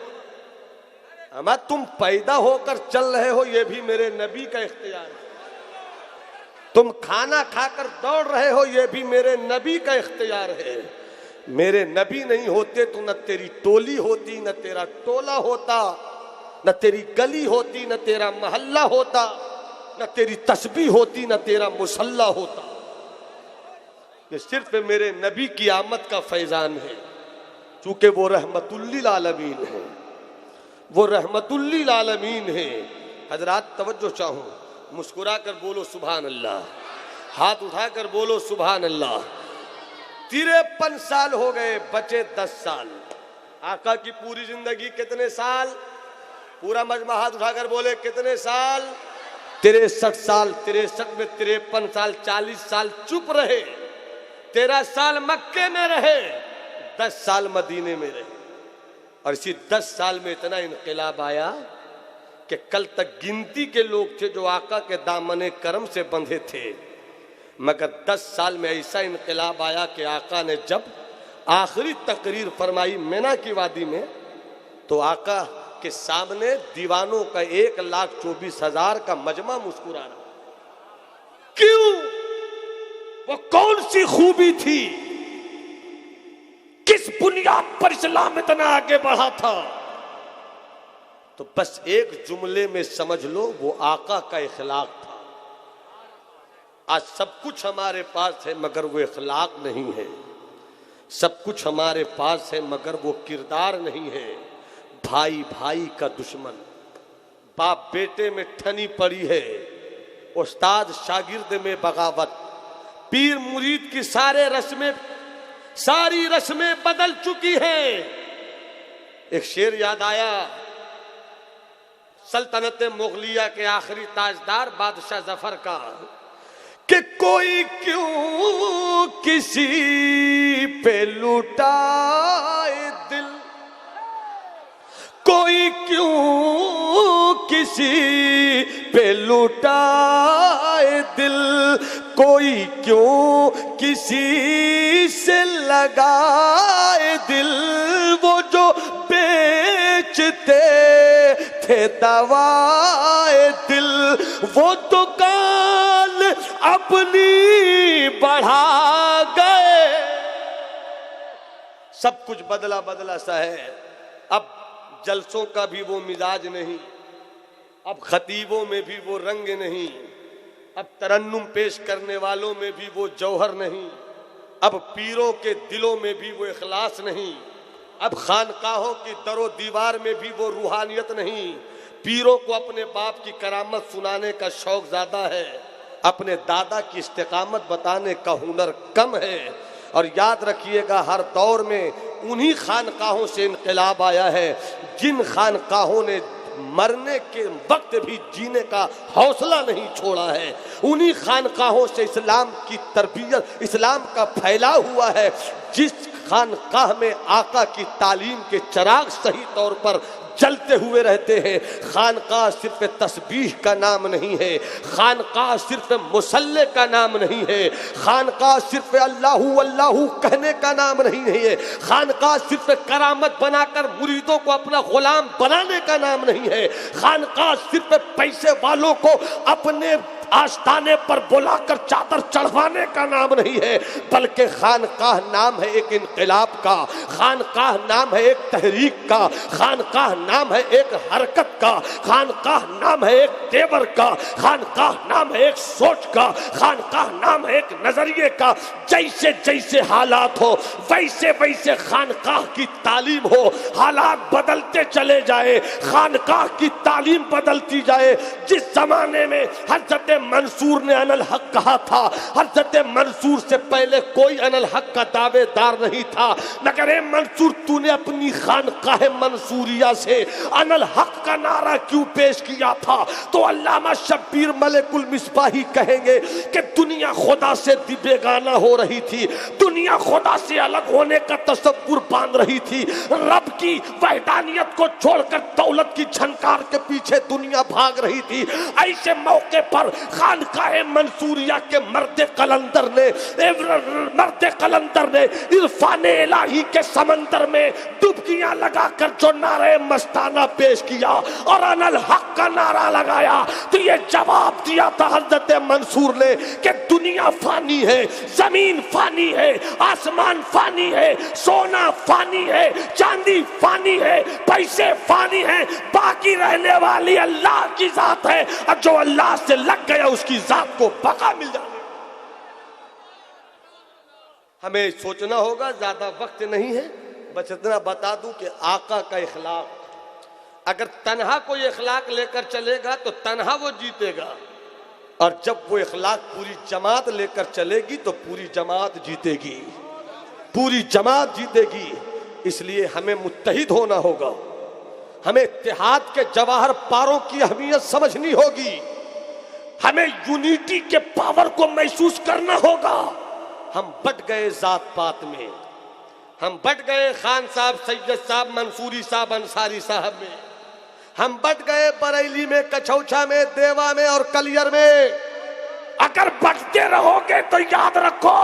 अमा तुम पैदा होकर चल रहे हो, ये भी मेरे नबी का इख्तियार है। तुम खाना खाकर दौड़ रहे हो, ये भी मेरे नबी का इख्तियार है। मेरे नबी नहीं होते तो न तेरी टोली होती, न तेरा टोला होता, न तेरी गली होती, न तेरा मोहल्ला होता, न तेरी तस्बीह होती, न तेरा मुसल्ला होता। ये सिर्फ मेरे नबी की आमद का फैजान है, चूंकि वो रहमतुल्लिल आलमीन है, वो रहमतुल्लिल आलमीन है। हजरात तवज्जो चाहूं, मुस्कुरा कर बोलो सुभान अल्लाह, हाथ उठाकर बोलो सुभान अल्लाह। 53 साल हो गए, बचे 10 साल। आका की पूरी जिंदगी कितने साल? पूरा मजमा हाथ उठाकर बोले कितने साल? 63 साल। 63 में 53 साल, 40 साल चुप रहे, 13 साल मक्के में रहे, 10 साल मदीने में रहे। और इसी 10 साल में इतना इनकलाब आया कि कल तक गिनती के लोग थे जो आका के दामने करम से बंधे थे, मगर 10 साल में ऐसा इनकलाब आया कि आका ने जब आखिरी तकरीर फरमाई मिना की वादी में, तो आका के सामने दीवानों का 1,24,000 का मजमा मुस्कुरा रहा। क्यों? वो कौन सी खूबी थी, किस बुनियाद पर इस्लाम इतना आगे बढ़ा था? तो बस एक जुमले में समझ लो, वो आका का इखलाक था। आज सब कुछ हमारे पास है मगर वो इखलाक नहीं है, सब कुछ हमारे पास है मगर वो किरदार नहीं है। भाई भाई का दुश्मन, बाप बेटे में ठनी पड़ी है, उस्ताद शागिर्द में बगावत, पीर मुरीद की सारी रस्में बदल चुकी हैं। एक शेर याद आया, सल्तनत मुगलिया के आखिरी ताजदार बादशाह जफर का, कि कोई क्यों किसी पे लुटाए दिल, कोई क्यों किसी पे लुटाए दिल, कोई क्यों किसी से लगाए दिल, वो जो बेचते थे दवाए दिल, वो दुकान अपनी बढ़ा गए। सब कुछ बदला बदला सा है। अब जलसों का भी वो मिजाज नहीं, अब खतीबों में भी वो रंग नहीं, अब तरन्नुम पेश करने वालों में भी वो जौहर नहीं, अब पीरों के दिलों में भी वो इखलास नहीं, अब खानकाहों की दरो दीवार में भी वो रूहानियत नहीं। पीरों को अपने बाप की करामत सुनाने का शौक ज्यादा है, अपने दादा की इस्तिकामत बताने का हुनर कम है। और याद रखिएगा, हर दौर में उन्हीं खानकाहों से इनकलाब आया है जिन खानकाहों ने मरने के वक्त भी जीने का हौसला नहीं छोड़ा है। उन्हीं खानकाहों से इस्लाम की तरबियत, इस्लाम का फैलाव हुआ है। जिस खानकाह में आका की तालीम के चिराग सही तौर पर जलते हुए रहते हैं। खानकाह सिर्फ तस्बीह का नाम नहीं है, खानकाह सिर्फ मुसल्ले का नाम नहीं है, खानकाह सिर्फ अल्लाहू अल्लाहू कहने का नाम नहीं है, खानकाह सिर्फ करामत बनाकर मुरीदों को अपना गुलाम बनाने का नाम नहीं है, खानकाह सिर्फ पैसे वालों को अपने आस्थाने पर बुलाकर चादर चढ़वाने का नाम नहीं है, बल्कि खानकाह नाम है एक इनकलाब का, खानकाह नाम है एक तहरीक का, खानकाह नाम है एक हरकत का, खानकाह नाम है एक तेवर का, खानकाह नाम है एक सोच का, खानकाह नाम है एक नजरिए का। जैसे जैसे हालात हो वैसे वैसे खानकाह की तालीम हो, हालात बदलते चले जाए, खानकाह की तालीम बदलती जाए। जिस जमाने में हजरत मंसूर ने अनल हक कहा था, हजरत मंसूर से पहले कोई अनल हक का दावेदार नहीं था, मगर ए मंसूर तूने अपनी खानकाह मंसूरिया से अनल हक का नारा क्यों पेश किया था? तो अल्लामा शब्बीर मलिकुल मिसबाही कहेंगे कि दुनिया खुदा से बेगाना हो रही थी, दुनिया खुदा से अलग होने का तसव्वुर बांध रही थी, रब की वहदानियत को छोड़कर दौलत की झनकार के पीछे दुनिया भाग रही थी। ऐसे मौके पर खानकाह मंसूरिया के मर्द कलंदर ने इरफान इलाही के समंदर में डुबकियां लगाकर जो नारे मस्ताना पेश किया और अनल हक का नारा लगाया, तो ये जवाब दिया था हजरत मंसूर ने कि दुनिया फानी है, जमीन फानी है, आसमान फानी है, सोना फानी है, चांदी फानी है, पैसे फानी है, बाकी रहने वाली अल्लाह की जात है, और जो अल्लाह से लग गया उसकी जात को बका मिल जाए। हमें सोचना होगा, ज्यादा वक्त नहीं है, बस इतना बता दूं कि आका का इखलाक, अगर तन्हा कोई इखलाक लेकर चलेगा तो तन्हा वो जीतेगा, और जब वो इखलाक पूरी जमात लेकर चलेगी तो पूरी जमात जीतेगी, पूरी जमात जीतेगी। इसलिए हमें मुत्तहिद होना होगा, हमें इत्तेहाद के जवाहर पारों की अहमियत समझनी होगी, हमें यूनिटी के पावर को महसूस करना होगा। हम बट गए जात पात में, हम बट गए खान साहब, सैयद साहब, मंसूरी साहब, अंसारी साहब में, हम बट गए बरेली में, कछौछा में, देवा में और कलियर में। अगर बटते रहोगे तो याद रखो,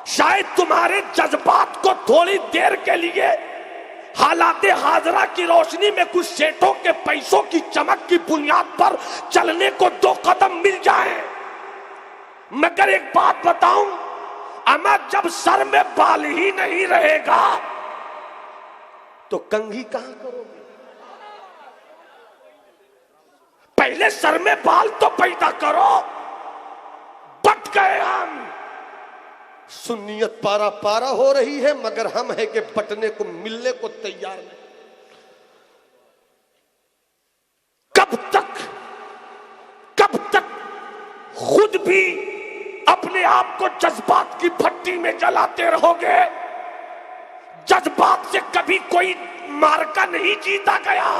शायद तुम्हारे जज्बात को थोड़ी देर के लिए हालाते हाजरा की रोशनी में कुछ सेठों के पैसों की चमक की बुनियाद पर चलने को 2 कदम मिल जाए, मगर एक बात बताऊं, अमा जब सर में बाल ही नहीं रहेगा तो कंघी कहां करोगे? पहले सर में बाल तो पैदा करो। बट गए हम, सुन्नियत पारा पारा हो रही है, मगर हम है कि बटने को मिलने को तैयार नहीं। कब तक खुद भी अपने आप को जज्बात की भट्टी में जलाते रहोगे? जज्बात से कभी कोई मार्का नहीं जीता गया।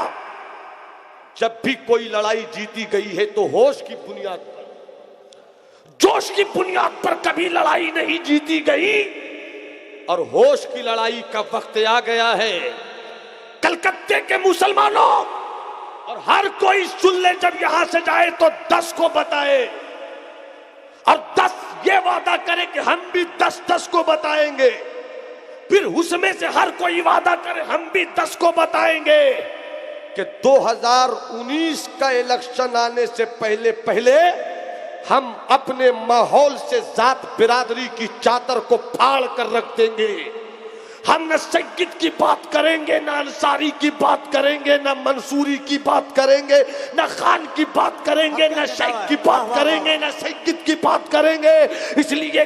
जब भी कोई लड़ाई जीती गई है तो होश की बुनियाद पर, जोश की बुनियाद पर कभी लड़ाई नहीं जीती गई, और होश की लड़ाई का वक्त आ गया है। कलकत्ते के मुसलमानों, और हर कोई सुन ले, जब यहां से जाए तो 10 को बताए, और 10 ये वादा करे कि हम भी 10 को बताएंगे, फिर उसमें से हर कोई वादा करे हम भी 10 को बताएंगे कि 2019 का इलेक्शन आने से पहले पहले हम अपने माहौल से जात बिरादरी की चादर को फाड़ कर रख देंगे। हम न सैयद की बात करेंगे, न अंसारी की बात करेंगे, न मंसूरी की बात करेंगे, न खान की बात करेंगे, न शेख की बात करेंगे, न सैयद की बात करेंगे। इसलिए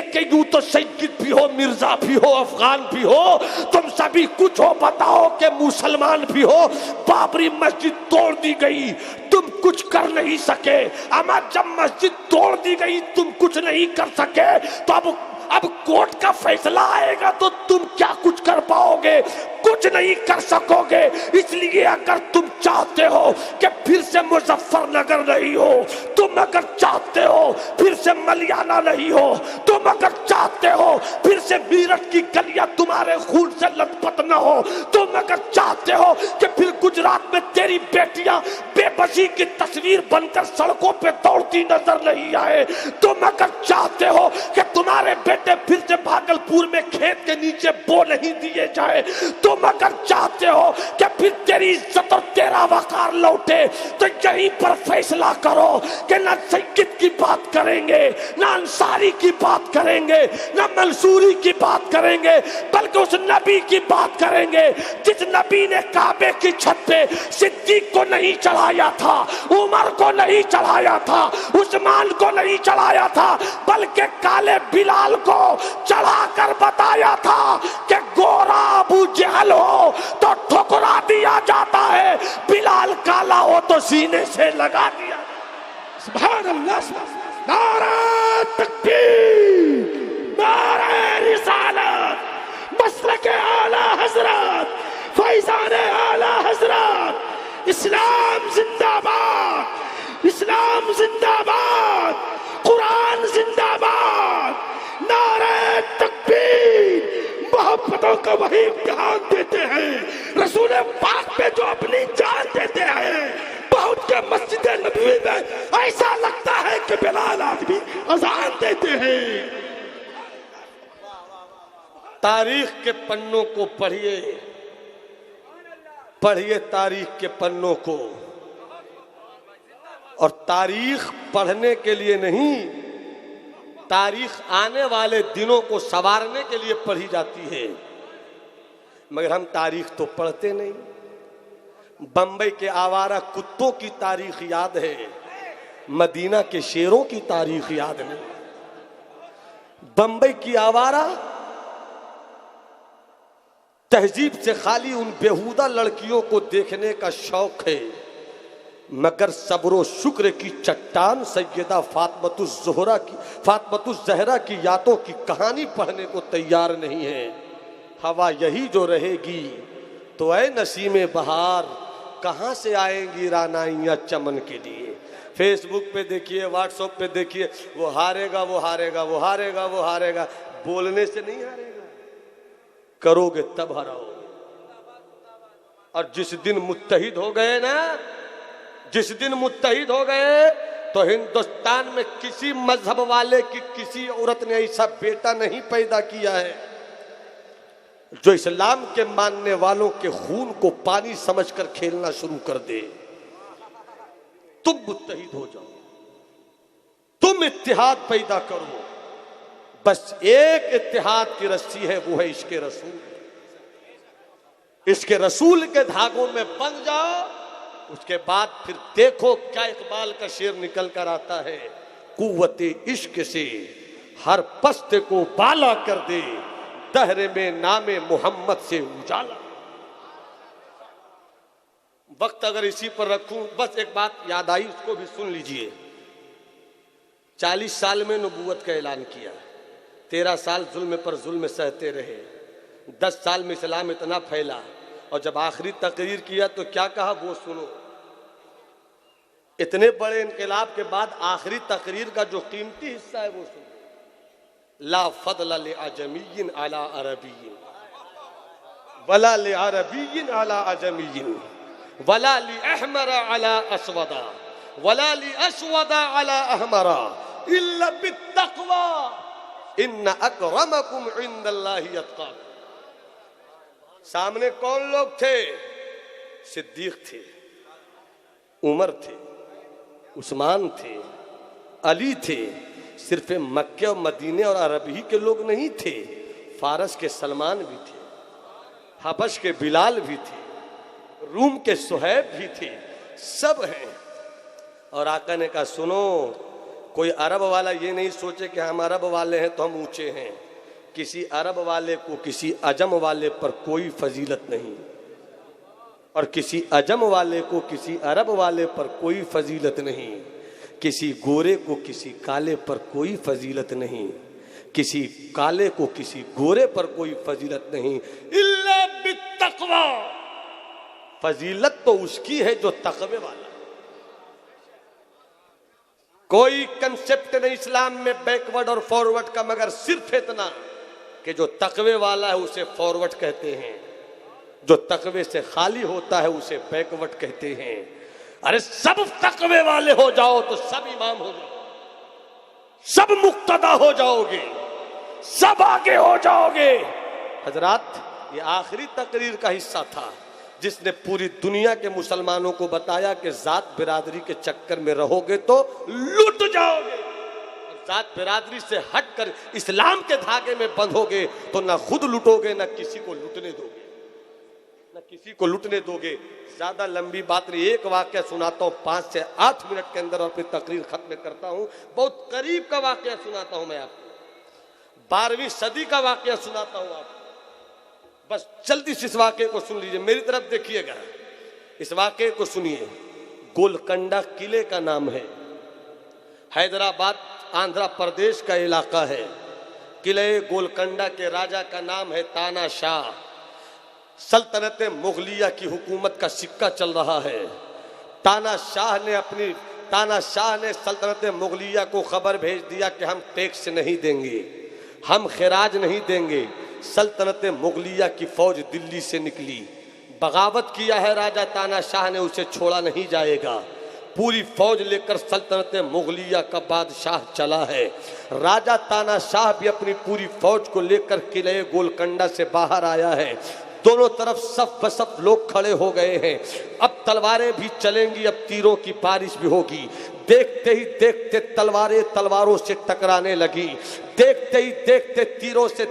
कि यूं तो सैयद भी हो, मिर्जा भी हो, अफगान भी हो, तुम सभी कुछ हो, बताओ कि मुसलमान भी हो। बाबरी मस्जिद तोड़ दी गई, तुम कुछ कर नहीं सके। अमा जब मस्जिद तोड़ दी गई तुम कुछ नहीं कर सके, तो अब कोर्ट का फैसला आएगा तो तुम क्या कुछ कर पाओगे? कुछ नहीं कर सकोगे। इसलिए अगर तुम चाहते हो कि फिर से मुजफ्फरनगर नहीं हो, तुम अगर चाहते हो फिर से मलियाना नहीं हो, तुम अगर चाहते हो फिर से मीरठ की गलियां तुम्हारे खून से लथपथ न हो, तुम अगर चाहते हो कि फिर गुजरात में तेरी बेटियां बेबसी की तस्वीर बनकर सड़कों पे दौड़ती नजर नहीं आए, तुम अगर चाहते हो कि तुम्हारे बेटे फिर से भागलपुर में खेत के नीचे बो नहीं दिए जाए, तुम अगर चाहते हो कि फिर तेरी इज्जत और तेरा वकार लौटे, तो यहीं पर फैसला करो कि ना सैयद की बात करेंगे, ना अंसारी की बात करेंगे, ना मंसूरी की बात करेंगे, बल्कि उस नबी की बात करेंगे जिस नबी ने काबे की छत पे सिद्दीक को नहीं चढ़ाया था, उमर को नहीं चढ़ाया था, उस्मान को नहीं चढ़ाया था, बल्कि काले बिलाल को चढ़ाकर बताया था कि गोरा अबू जहल हो तो ठुकरा दिया जाता है, बिलाल काला हो तो सीने से लगा दिया। सुभान अल्लाह, नारे तकबीर, नारे रिसालत, मसलक आला हजरत, फैजान आला हजरत, इस्लाम जिंदाबाद, इस्लाम जिंदाबाद, कुरान जिंदाबाद, नारे तकबीर। मोहब्बतों का वही इम्तिहान देते हैं, रसूल पाक पे जो अपनी जान देते हैं, बहुत के मस्जिद नबवी में ऐसा लगता है कि बिलाल आदमी अजान देते हैं। तारीख के पन्नों को पढ़िए, पढ़िए तारीख के पन्नों को, और तारीख पढ़ने के लिए नहीं, तारीख आने वाले दिनों को संवारने के लिए पढ़ी जाती है, मगर हम तारीख तो पढ़ते नहीं। बंबई के आवारा कुत्तों की तारीख याद है, मदीना के शेरों की तारीख याद नहीं। बंबई की आवारा तहजीब से खाली उन बेहुदा लड़कियों को देखने का शौक है, मगर सब्र शुक्र की चट्टान सैयदा फातिमतुज़ ज़हरा की यादों की कहानी पढ़ने को तैयार नहीं है। हवा यही जो रहेगी तो ऐ नसीमे बहार, कहाँ से आएंगी रानाइयाँ चमन के लिए। फेसबुक पे देखिए, व्हाट्सएप पे देखिए, वो हारेगा वो हारेगा वो हारेगा वो हारेगा, बोलने से नहीं हारेगा, करोगे तब हराओगे। और जिस दिन मुत्तहिद हो गए ना, जिस दिन मुत्तहिद हो गए तो हिंदुस्तान में किसी मजहब वाले की किसी औरत ने ऐसा बेटा नहीं पैदा किया है जो इस्लाम के मानने वालों के खून को पानी समझकर खेलना शुरू कर दे। तुम मुत्तहिद हो जाओ, तुम इत्तिहाद पैदा करो, बस एक इत्तिहाद की रस्सी है, वो है इश्क़ रसूल। इश्क़ रसूल के धागों में बंध जाओ, उसके बाद फिर देखो क्या इकबाल का शेर निकल कर आता है, कुव्वते इश्क से हर पस्त को बाला कर दे, दहर में नामे मोहम्मद से उजाला। वक्त अगर इसी पर रखूं, बस एक बात याद आई, उसको भी सुन लीजिए। 40 साल में नबूवत का ऐलान किया, 13 साल जुल्म पर जुल्म सहते रहे, 10 साल में इस्लाम इतना फैला, और जब आखिरी तकरीर किया तो क्या कहा वो सुनो। इतने बड़े इनकलाब के बाद आखिरी तकरीर का जो कीमती हिस्सा है वो सुनो। ला फदल ले अजमीयिन अला अरबीयिन वला ले अरबीयिन अला अजमीयिन वला ली अहमरा अला अस्वदा वला ली अस्वदा अला अहमरा इल्ला बित्तक़वा इन्न अकरमकुम इंदल्लाहि अत्क़ाकुम। सामने कौन लोग थे? सिद्दीक थे, उमर थे, उस्मान थे, अली थे। सिर्फ मक्के और मदीने और अरब ही के लोग नहीं थे, फारस के सलमान भी थे, हबश के बिलाल भी थे, रूम के सुहैब भी थे, सब हैं। और आका ने कहा सुनो, कोई अरब वाला ये नहीं सोचे कि हम अरब वाले हैं तो हम ऊंचे हैं। किसी अरब वाले को किसी अजम वाले पर कोई फजीलत नहीं, और किसी अजम वाले को किसी अरब वाले पर कोई फजीलत नहीं, किसी गोरे को किसी काले पर कोई फजीलत नहीं, किसी काले को किसी गोरे पर कोई फजीलत नहीं। इल्ला बित्तक़वा तकवा, फजीलत तो उसकी है जो तकवे वाला। कोई कंसेप्ट नहीं इस्लाम में बैकवर्ड और फॉरवर्ड का, मगर सिर्फ इतना कि जो तकवे वाला है उसे फॉरवर्ड कहते हैं, जो तकवे से खाली होता है उसे बैकवर्ड कहते हैं। अरे सब तकवे वाले हो जाओ तो सब इमाम हो जाओ, सब मुक्तदा हो जाओगे, सब आगे हो जाओगे। हजरात, ये आखिरी तकरीर का हिस्सा था जिसने पूरी दुनिया के मुसलमानों को बताया कि जात बिरादरी के चक्कर में रहोगे तो लूट जाओगे, और जात बिरादरी से हटकर इस्लाम के धागे में बंधोगे तो ना खुद लूटोगे ना किसी को लूटने दोगे, ना किसी को लूटने दोगे। ज्यादा लंबी बात नहीं, एक वाक्य सुनाता हूं 5 से 8 मिनट के अंदर अपनी तकरीर खत्म करता हूं। बहुत करीब का वाक्य सुनाता हूं मैं आपको, 12वीं सदी का वाक्य सुनाता हूं आपको। बस जल्दी से इस वाक्य को सुन लीजिए, मेरी तरफ देखिएगा, इस वाक्य को सुनिए। गोलकंडा किले का नाम है, हैदराबाद आंध्र प्रदेश का इलाका है। किले गोलकंडा के राजा का नाम है ताना शाह। सल्तनत मुगलिया की हुकूमत का सिक्का चल रहा है। ताना शाह ने सल्तनत मुगलिया को खबर भेज दिया कि हम टैक्स नहीं देंगे, हम खिराज नहीं देंगे। सल्तनत मुगलिया की फौज दिल्ली से निकली, बगावत किया है राजा ताना शाह ने, उसे छोड़ा नहीं जाएगा। पूरी फौज लेकर सल्तनत मुगलिया का बादशाह चला है। राजा ताना शाह भी अपनी पूरी फौज को लेकर किले गोलकंडा से बाहर आया है। दोनों तरफ सफ बसफ लोग खड़े हो गए हैं। अब तलवारें भी चलेंगी, अब तीरों की बारिश भी होगी। देखते ही देखते तलवारें तलवारों से टकराने लगी, देखते ही देखते तीरों से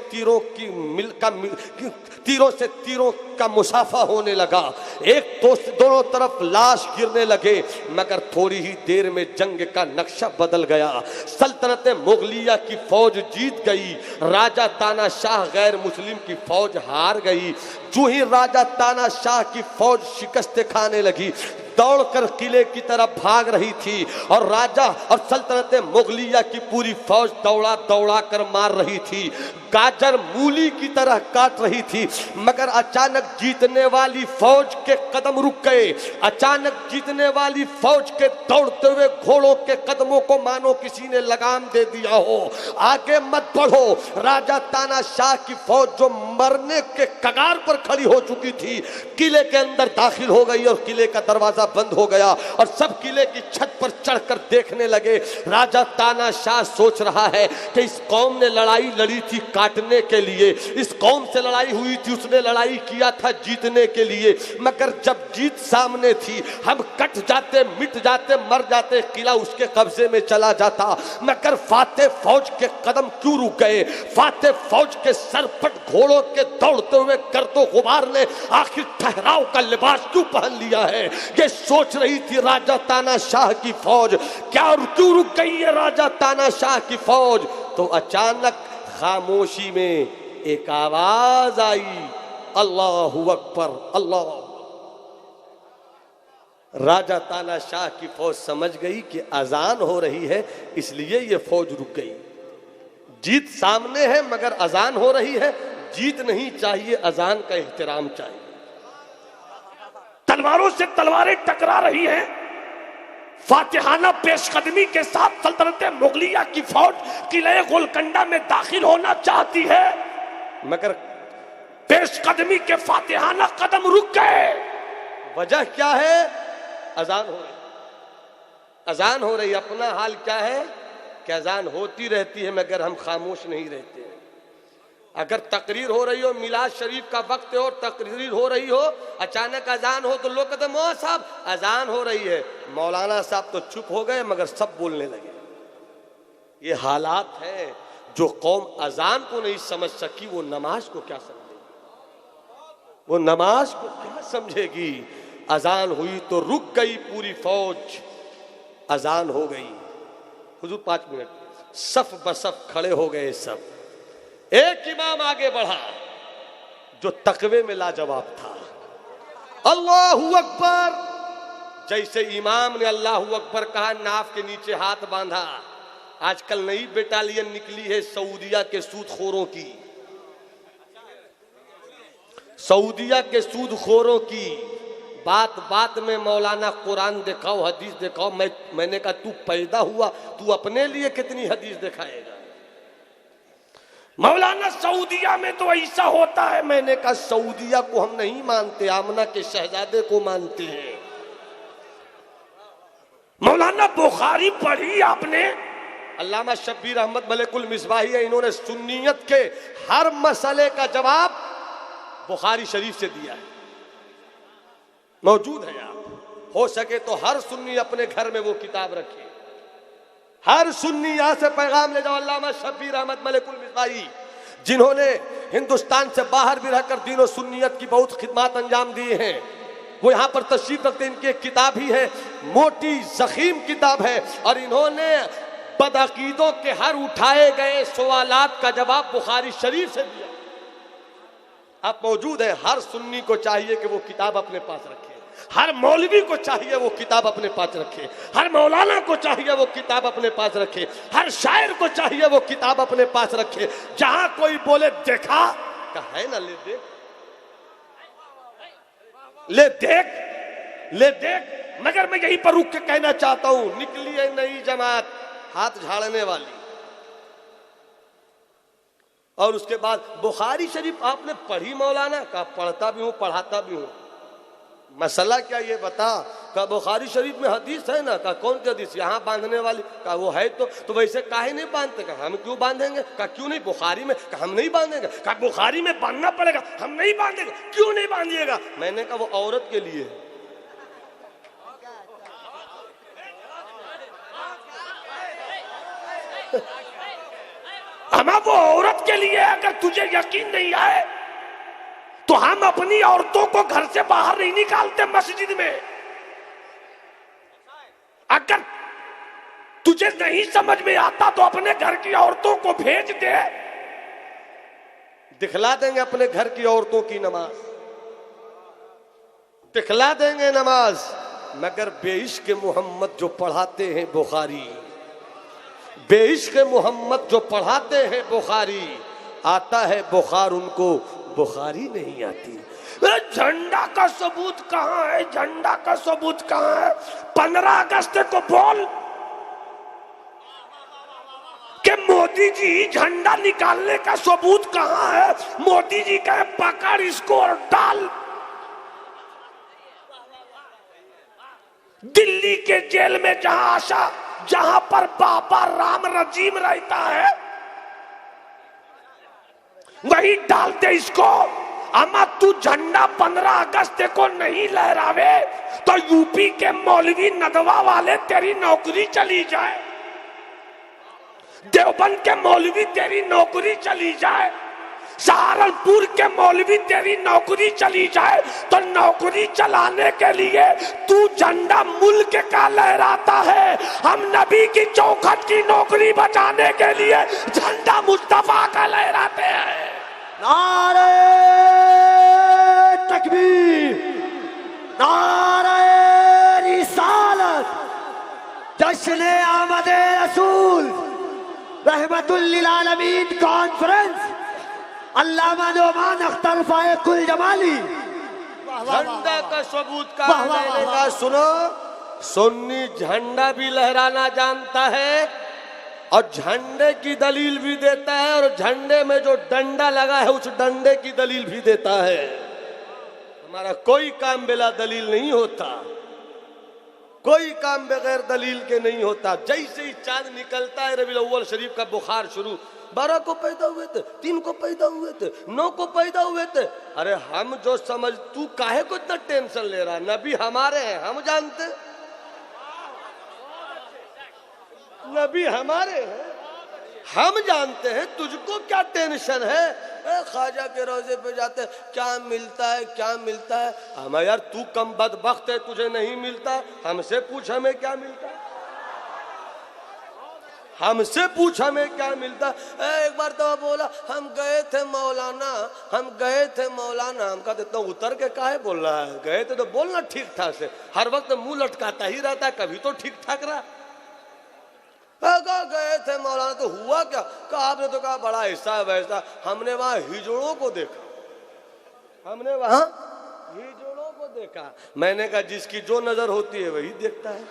तीरों का मुसाफा होने लगा। एक दोनों तरफ लाश गिरने लगे, मगर थोड़ी ही देर में जंग का नक्शा बदल गया। सल्तनत मुगलिया की फौज जीत गई, राजा ताना शाह गैर मुस्लिम की फौज हार गई। जो ही राजा ताना शाह की फौज शिकस्त खाने लगी, दौड़कर किले की तरफ भाग रही थी, और राजा और सल्तनत मुगलिया की पूरी फौज दौड़ा कर मार रही थी, गाजर मूली की तरह काट रही थी। मगर अचानक जीतने वाली फौज के कदम रुक गए। अचानक जीतने वाली फौज के दौड़ते हुए घोड़ों के कदमों को मानो किसी ने लगाम दे दिया हो, आगे मत बढ़ो। राजा ताना शाह की फौज जो मरने के कगार पर खड़ी हो चुकी थी, किले के अंदर दाखिल हो गई और किले का दरवाजा बंद हो गया, और सब किले की छत पर चढ़कर देखने लगे। राजा ताना शाह सोच रहा है कि इस कौम ने लड़ाई लड़ी थी काटने के लिए, इस कौम से लड़ाई हुई थी, उसने लड़ाई किया था जीतने के लिए, मगर जब जीत सामने थी हम कट जाते, मिट जाते, मर जाते, किला उसके कब्जे में चला जाता। मगर फातेह फौज के कदम क्यों रुक गए? फातेह फौज के सर पर घोड़ों के दौड़ते हुए गर्दो गुबार ने आखिर ठहराव का लिबास क्यों पहन लिया है? ये सोच रही थी राजा ताना शाह की फौज। क्या क्यों रुक गई है राजा ताना शाह की फौज? तो अचानक खामोशी में एक आवाज आई, अल्लाहु अकबर, अल्लाह। राजा ताना शाह की फौज समझ गई कि अजान हो रही है, इसलिए ये फौज रुक गई। जीत सामने है मगर अजान हो रही है। जीत नहीं चाहिए, अजान का एहतराम चाहिए। तलवारों से तलवारें टकरा रही हैं। फातिहाना पेशकदमी के साथ सल्तनत मुगलिया की फौज किले गोलकंडा में दाखिल होना चाहती है, मगर पेशकदमी के फातिहाना कदम रुक गए। वजह क्या है? अजान हो रही, अजान हो रही। अपना हाल क्या है कि अजान होती रहती है मगर हम खामोश नहीं रहते हैं। अगर तकरीर हो रही हो, मिलाद शरीफ का वक्त हो, तकरीर हो रही हो, अचानक अजान हो तो लोग कहते हैं मौलाना साहब अजान हो रही है। मौलाना साहब तो चुप हो गए मगर सब बोलने लगे। ये हालात हैं। जो कौम अजान को नहीं समझ सकी वो नमाज को क्या समझेगी? वो नमाज को क्या समझेगी? अजान हुई तो रुक गई पूरी फौज। अजान हो गई, हुजूर 5 मिनट सफ बसफ खड़े हो गए सब। एक इमाम आगे बढ़ा जो तकवे में लाजवाब था। अल्लाहू अकबर। जैसे इमाम ने अल्लाहू अकबर कहा, नाफ के नीचे हाथ बांधा। आजकल नई बेटालियन निकली है सऊदिया के सूदखोरों की। सऊदिया के सूदखोरों की बात बात में मौलाना कुरान दिखाओ, हदीस दिखाओ। मैंने कहा तू पैदा हुआ, तू अपने लिए कितनी हदीस दिखाएगा? मौलाना सऊदिया में तो ऐसा होता है। मैंने कहा सऊदिया को हम नहीं मानते, आमना के शहजादे को मानते हैं। मौलाना बुखारी पढ़ी आपने? अल्लामा शब्बीर अहमद मलिकुल मिसबाही है, इन्होंने सुन्नियत के हर मसले का जवाब बुखारी शरीफ से दिया है, मौजूद है। आप हो सके तो हर सुन्नी अपने घर में वो किताब रखे। हर सुन्नी यहां से पैगाम ले जाओ। अल्लामा शब्बीर अहमद मलिकुल मिसबाही, जिन्होंने हिंदुस्तान से बाहर भी रहकर दीन सुन्नियत की बहुत खिदमत अंजाम दिए हैं, वो यहाँ पर तशरीफ रखते हैं। इनकी एक किताब ही है, मोटी जखीम किताब है, और इन्होंने बदअकीदों के हर उठाए गए सवालात का जवाब बुखारी शरीफ से दिया। अब मौजूद है। हर सुन्नी को चाहिए कि वो किताब अपने पास रखे, हर मौलवी को चाहिए वो किताब अपने पास रखे, हर मौलाना को चाहिए वो किताब अपने पास रखे, हर शायर को चाहिए वो किताब अपने पास रखे। जहां कोई बोले देखा, कहा है ना, ले देख, ले देख, ले देख। मगर मैं यहीं पर रुक के कहना चाहता हूं, निकली है नई जमात हाथ झाड़ने वाली। और उसके बाद बुखारी शरीफ आपने पढ़ी मौलाना? का पढ़ता भी हूं, पढ़ाता भी हूं। मसला क्या ये बता? का बुखारी शरीफ में हदीस है ना? का कौन सी हदीस? यहाँ बांधने वाली? का वो है तो वैसे काहे नहीं बांधते? का हम क्यों बांधेंगे? का क्यों नहीं? बुखारी में? का हम नहीं बांधेंगे? का बुखारी में बांधना पड़ेगा, हम नहीं बांधेंगे। क्यों नहीं बांधिएगा? मैंने कहा वो औरत के लिए। हम वो औरत के लिए। अगर तुझे यकीन नहीं आए तो हम अपनी औरतों को घर से बाहर नहीं निकालते मस्जिद में। अगर तुझे नहीं समझ में आता तो अपने घर की औरतों को भेज दे, दिखला देंगे अपने घर की औरतों की नमाज, दिखला देंगे नमाज। मगर बेइश्क मोहम्मद जो पढ़ाते हैं बुखारी, बेइश्क मोहम्मद जो पढ़ाते हैं बुखारी, आता है बुखार, उनको बुखारी नहीं आती। झंडा का सबूत कहां है? झंडा का सबूत कहां है? 15 अगस्त को बोल कि मोदी जी झंडा निकालने का सबूत कहां है? मोदी जी कहे पकड़ इसको और डाल। दिल्ली के जेल में जहां पर बाबा राम रजीम रहता है, वही डालते इसको। अमा तू झंडा 15 अगस्त को नहीं लहरावे तो यूपी के मौलवी नदवा वाले तेरी नौकरी चली जाए, देवबंद के मौलवी तेरी नौकरी चली जाए, सहारनपुर के मौलवी तेरी नौकरी चली जाए, तो नौकरी चलाने के लिए तू झंडा मुल्क का लहराता है। हम नबी की चौखट की नौकरी बचाने के लिए झंडा मुस्तफा का लहराते हैं। नारे तकबीर, नारे रिसालत, जश्न आमद रसूल, रहमतुल लिल आलमीन कॉन्फ्रेंस, अल्लामा नोमान अख्तर फायकुल जमाली। झंडा का सबूत का मैंने कहा सुनो, सुन्नी झंडा भी लहराना जानता है और झंडे की दलील भी देता है, और झंडे में जो डंडा लगा है उस डंडे की दलील भी देता है। हमारा कोई काम बिना दलील नहीं होता, कोई काम बगैर दलील के नहीं होता। जैसे ही चांद निकलता है रबीउल अव्वल शरीफ का बुखार शुरू, 12 को पैदा हुए थे, 3 को पैदा हुए थे, 9 को पैदा हुए थे। अरे हम जो समझ, तू काहे को इतना टेंशन ले रहा? नबी हमारे हैं, हम जानते, नबी हमारे हैं, हम जानते हैं, तुझको क्या टेंशन है? ख्वाजा के रोजे पे जाते क्या मिलता है, क्या मिलता है? हमें यार तू कम बदबख्त है, तुझे नहीं मिलता, हमसे पूछ हमें क्या मिलता, हमसे पूछ हमें क्या मिलता। एक बार तो बोला हम गए थे मौलाना, हम गए थे मौलाना। हम कहते इतना उतर के काहे बोल रहा है? गए थे तो बोलना ठीक ठाक से, हर वक्त मुंह लटकाता ही रहता है, कभी तो ठीक ठाक रहा। गए थे मौलाना तो हुआ क्या? कहा आपने तो कहा बड़ा ऐसा वैसा। हमने वहां हिजड़ों को देखा, हमने वहां हिजड़ों को देखा। मैंने कहा जिसकी जो नजर होती है वही देखता है।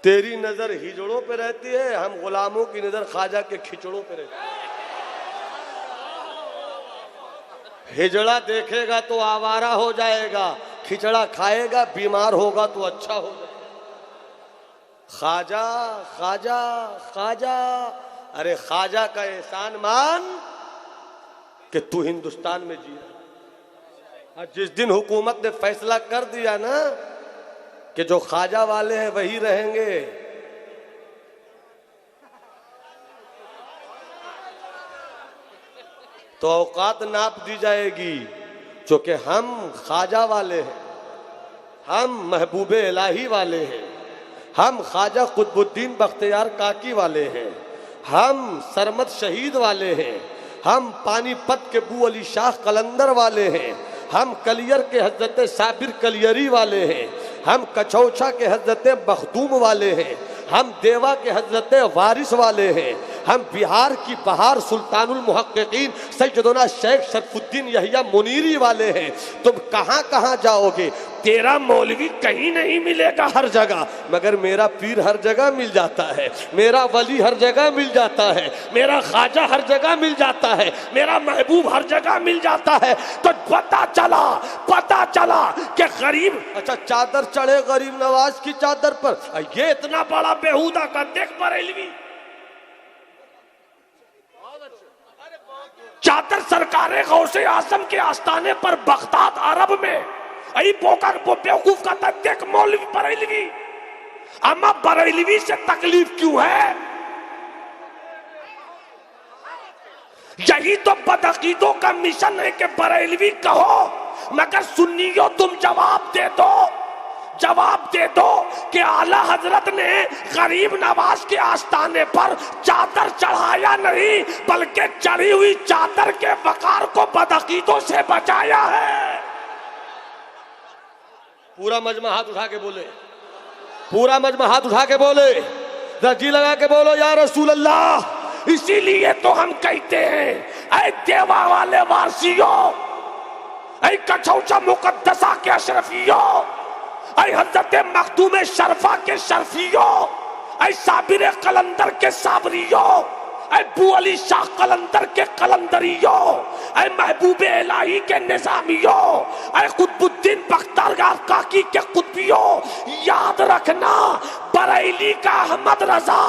तेरी नजर हिजड़ों पे रहती है, हम गुलामों की नजर ख्वाजा के खिचड़ों पे रहती है। हिजड़ा देखेगा तो आवारा हो जाएगा, खिचड़ा खाएगा बीमार होगा तो अच्छा हो जाएगा। ख्वाजा ख्वाजा ख्वाजा, अरे ख्वाजा का एहसान मान कि तू हिंदुस्तान में जी रहा। और जिस दिन हुकूमत ने फैसला कर दिया ना कि जो ख्वाजा वाले हैं वही रहेंगे, तो औकात नाप दी जाएगी। क्योंकि हम ख्वाजा वाले हैं, हम महबूबे इलाही वाले हैं, हम ख्वाजा कुतुबुद्दीन बख्तियार काकी वाले हैं, हम सरमद शहीद वाले हैं, हम पानीपत के बू अली शाह कलंदर वाले हैं, हम कलियर के हजरत साबिर कलियरी वाले हैं, हम कचौछा के हजरत मखदूम वाले हैं, हम देवा के हजरत वारिस वाले हैं, हम बिहार की बहार सुल्तानुल मुहक्किकीन सैयदना शेख शरफुद्दीन यहिया मुनीरी वाले हैं। तुम कहां कहां जाओगे, तेरा मौलवी कहीं नहीं मिलेगा हर जगह, मगर मेरा पीर हर जगह मिल जाता है, मेरा वली हर जगह मिल जाता है, मेरा ख्वाजा हर जगह मिल जाता है, मेरा महबूब हर जगह मिल जाता है। तो पता चला कि गरीब, अच्छा चादर चढ़े गरीब नवाज की चादर पर, ये इतना बड़ा बेहुदा का देख बरेलवी चादर सरकारे गौसे आजम के आस्थाने पर बगदाद अरब में, आई बेवकूफ का देख मौलवी बरेलवी। अम्मा बरेलवी से तकलीफ क्यों है? यही तो बदअकीदों का मिशन है कि बरेलवी कहो, मगर सुन्नियों तुम जवाब दे दो कि आला हजरत ने गरीब नवाज के आस्थाने पर चादर चढ़ाया नहीं, बल्कि चढ़ी हुई चादर के वकार को बदअकीदों से बचाया है। पूरा मजमा हाथ उठा के बोले, पूरा मजमा हाथ उठा के बोले, रजी लगा के बोलो या रसूल अल्लाह। इसीलिए तो हम कहते हैं, ऐ देवा वाले वारसियों, ऐ कछौचा मुकद्दसा के अशरफियों, ऐ हजरत मखदूम शरफा के शरफियों, ऐ साबिर कलंदर के साबरियों, ऐ बू अली शाह कलंदर के कलंदरियों, ऐ महबूबे इलाही के निजामियों, ऐ कुतुबुद्दीन बख्तियार काकी के कुतुबियों, याद रखना बरेली का अहमद रजा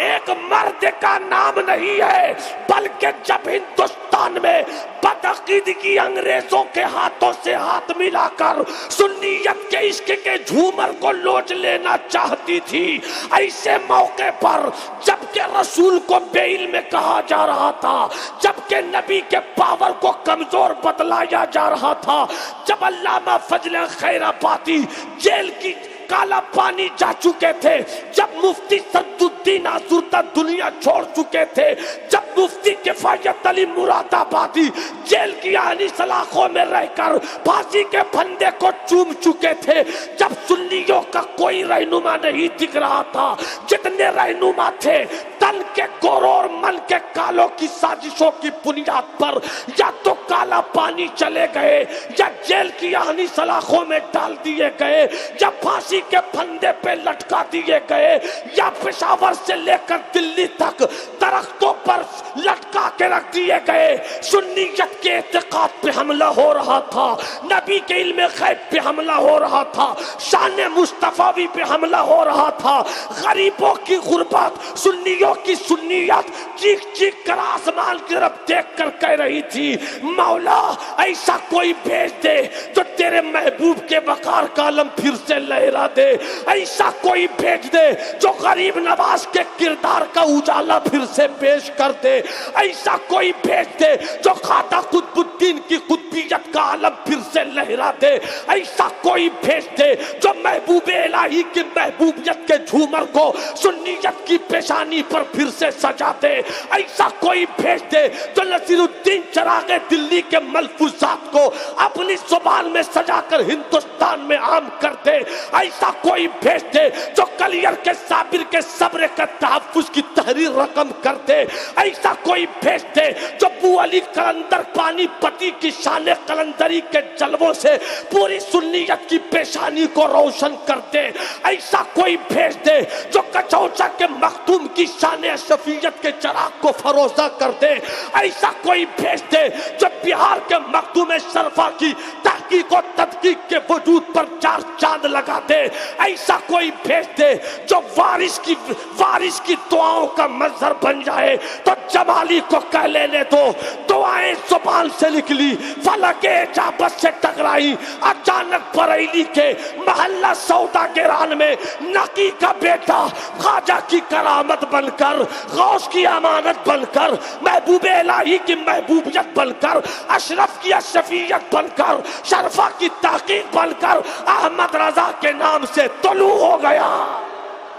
एक मर्द का नाम नहीं है, बल्कि जब हिंदुस्तान में बदअकीदगी अंग्रेजों के हाथों से हाथ मिलाकर सुन्नियत के इश्क के झूमर को लोच लेना चाहती थी, ऐसे मौके पर जबकि रसूल को बेइल में कहा जा रहा था, जबकि नबी के पावर को कमजोर बतलाया जा रहा था, जब अल्लामा फजल खैराबादी जेल की काला पानी जा चुके थे, जब मुफ्ती सद्दुद्दीन आजुर्दा दुनिया छोड़ चुके थे, जब मुफ्ती किफायत अली मुरादाबादी जेल की आनी सलाखों में रहकर फांसी के फंदे को चूम चुके थे, जब सुन्नियों का कोई रहनुमा नहीं दिख रहा था, जितने रहनुमा थे तन के गोरों और मन के कालों की साजिशों की बुनियाद पर या तो काला पानी चले गए, या जेल की आनी सलाखों में डाल दिए गए, या फांसी के फंदे पे लटका दिए गए, या पेशावर से लेकर दिल्ली तक दरख्तों पर लटका के रख दिए गए। सुन्नियत के एतिकाद पे हमला हो रहा था, नबी के इल्म गैब पे हमला हो रहा था, शान मुस्तफावी पे हमला हो रहा था। गरीबों की गुर्बत, सुन्नियों की सुन्नियत चीख चीख कर आसमान की तरफ देख कर कह रही थी, मौला ऐसा कोई भेज दे तो तेरे महबूब के वकार का आलम फिर से लहरा दे, ऐसा कोई भेज दे जो गरीब नवाज के किरदार का उजाला फिर से पेश कर दे, ऐसा कोई भेज दे जो ख्वाजा कुतुबुद्दीन की कुतुबियत का आलम फिर से लहरा दे, ऐसा कोई भेज दे जो महबूब इलाही की महबूबियत के झूमर को सुन्नियत की पेशानी पर पर फिर से सजा दे, ऐसा कोई भेज दे जो नसीरुद्दीन चरागे दिल्ली के मलफूजात को अपनी जुबान में सजाकर हिंदुस्तान में आम कर दे, ऐसा कोई भेज दे जो कलियर के साबिर के सब्र का तहफ्फुज की तहरीर रकम कर दे, ऐसा कोई भेज दे जो बू अली कलंदर पानीपती की शान कलंदरी के जलवों से पूरी सुन्नियत की पेशानी को रोशन कर दे, ऐसा कोई भेज दे जो कचौचा के मखदूम की शान शफीयत के चराग को फरोजा कर दे, ऐसा कोई भेज दे जो बिहार के मखदूम शरफा की तहकीक और तदकीक के वजूद पर चार चांद लगा दे, ऐसा कोई भेज दे जो वारिस की दुआओं का मंजर बन जाए। तो जमाली को कह लेने दो, दुआएं जुबान से निकली, फलके जाबत से टकराई, अचानक बरेली के मोहल्ला सौदागरान में नकी का बेटा ख्वाजा की करामत बनकर, गौस की अमानत बनकर, महबूबे इलाही की महबूबियत बनकर, अशरफ की अशफियत बनकर, शरफा की तहकीक बनकर अहमद रजा के नाम से तुलू हो गया।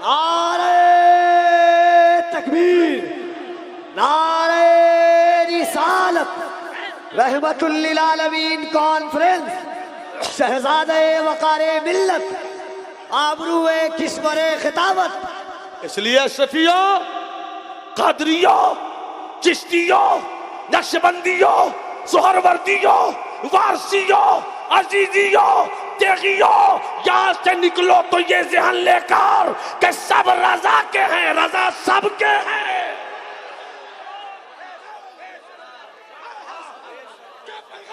नारे तकबीर, नारे रिसालत, रहमतुल लिल आलमीन कॉन्फ्रेंस, शहजादे वकारे मिल्लत, आबरूए किस्मरे खिताबत। इसलिए शफियों, कादरियों, चिश्तियों, नक्शबंदियों, सुहरवर्दियों, वारसियों, अजीजियों, तेगियों, यहाँ से निकलो तो ये ज़हन लेकर कि सब रजा के हैं, रजा सबके हैं।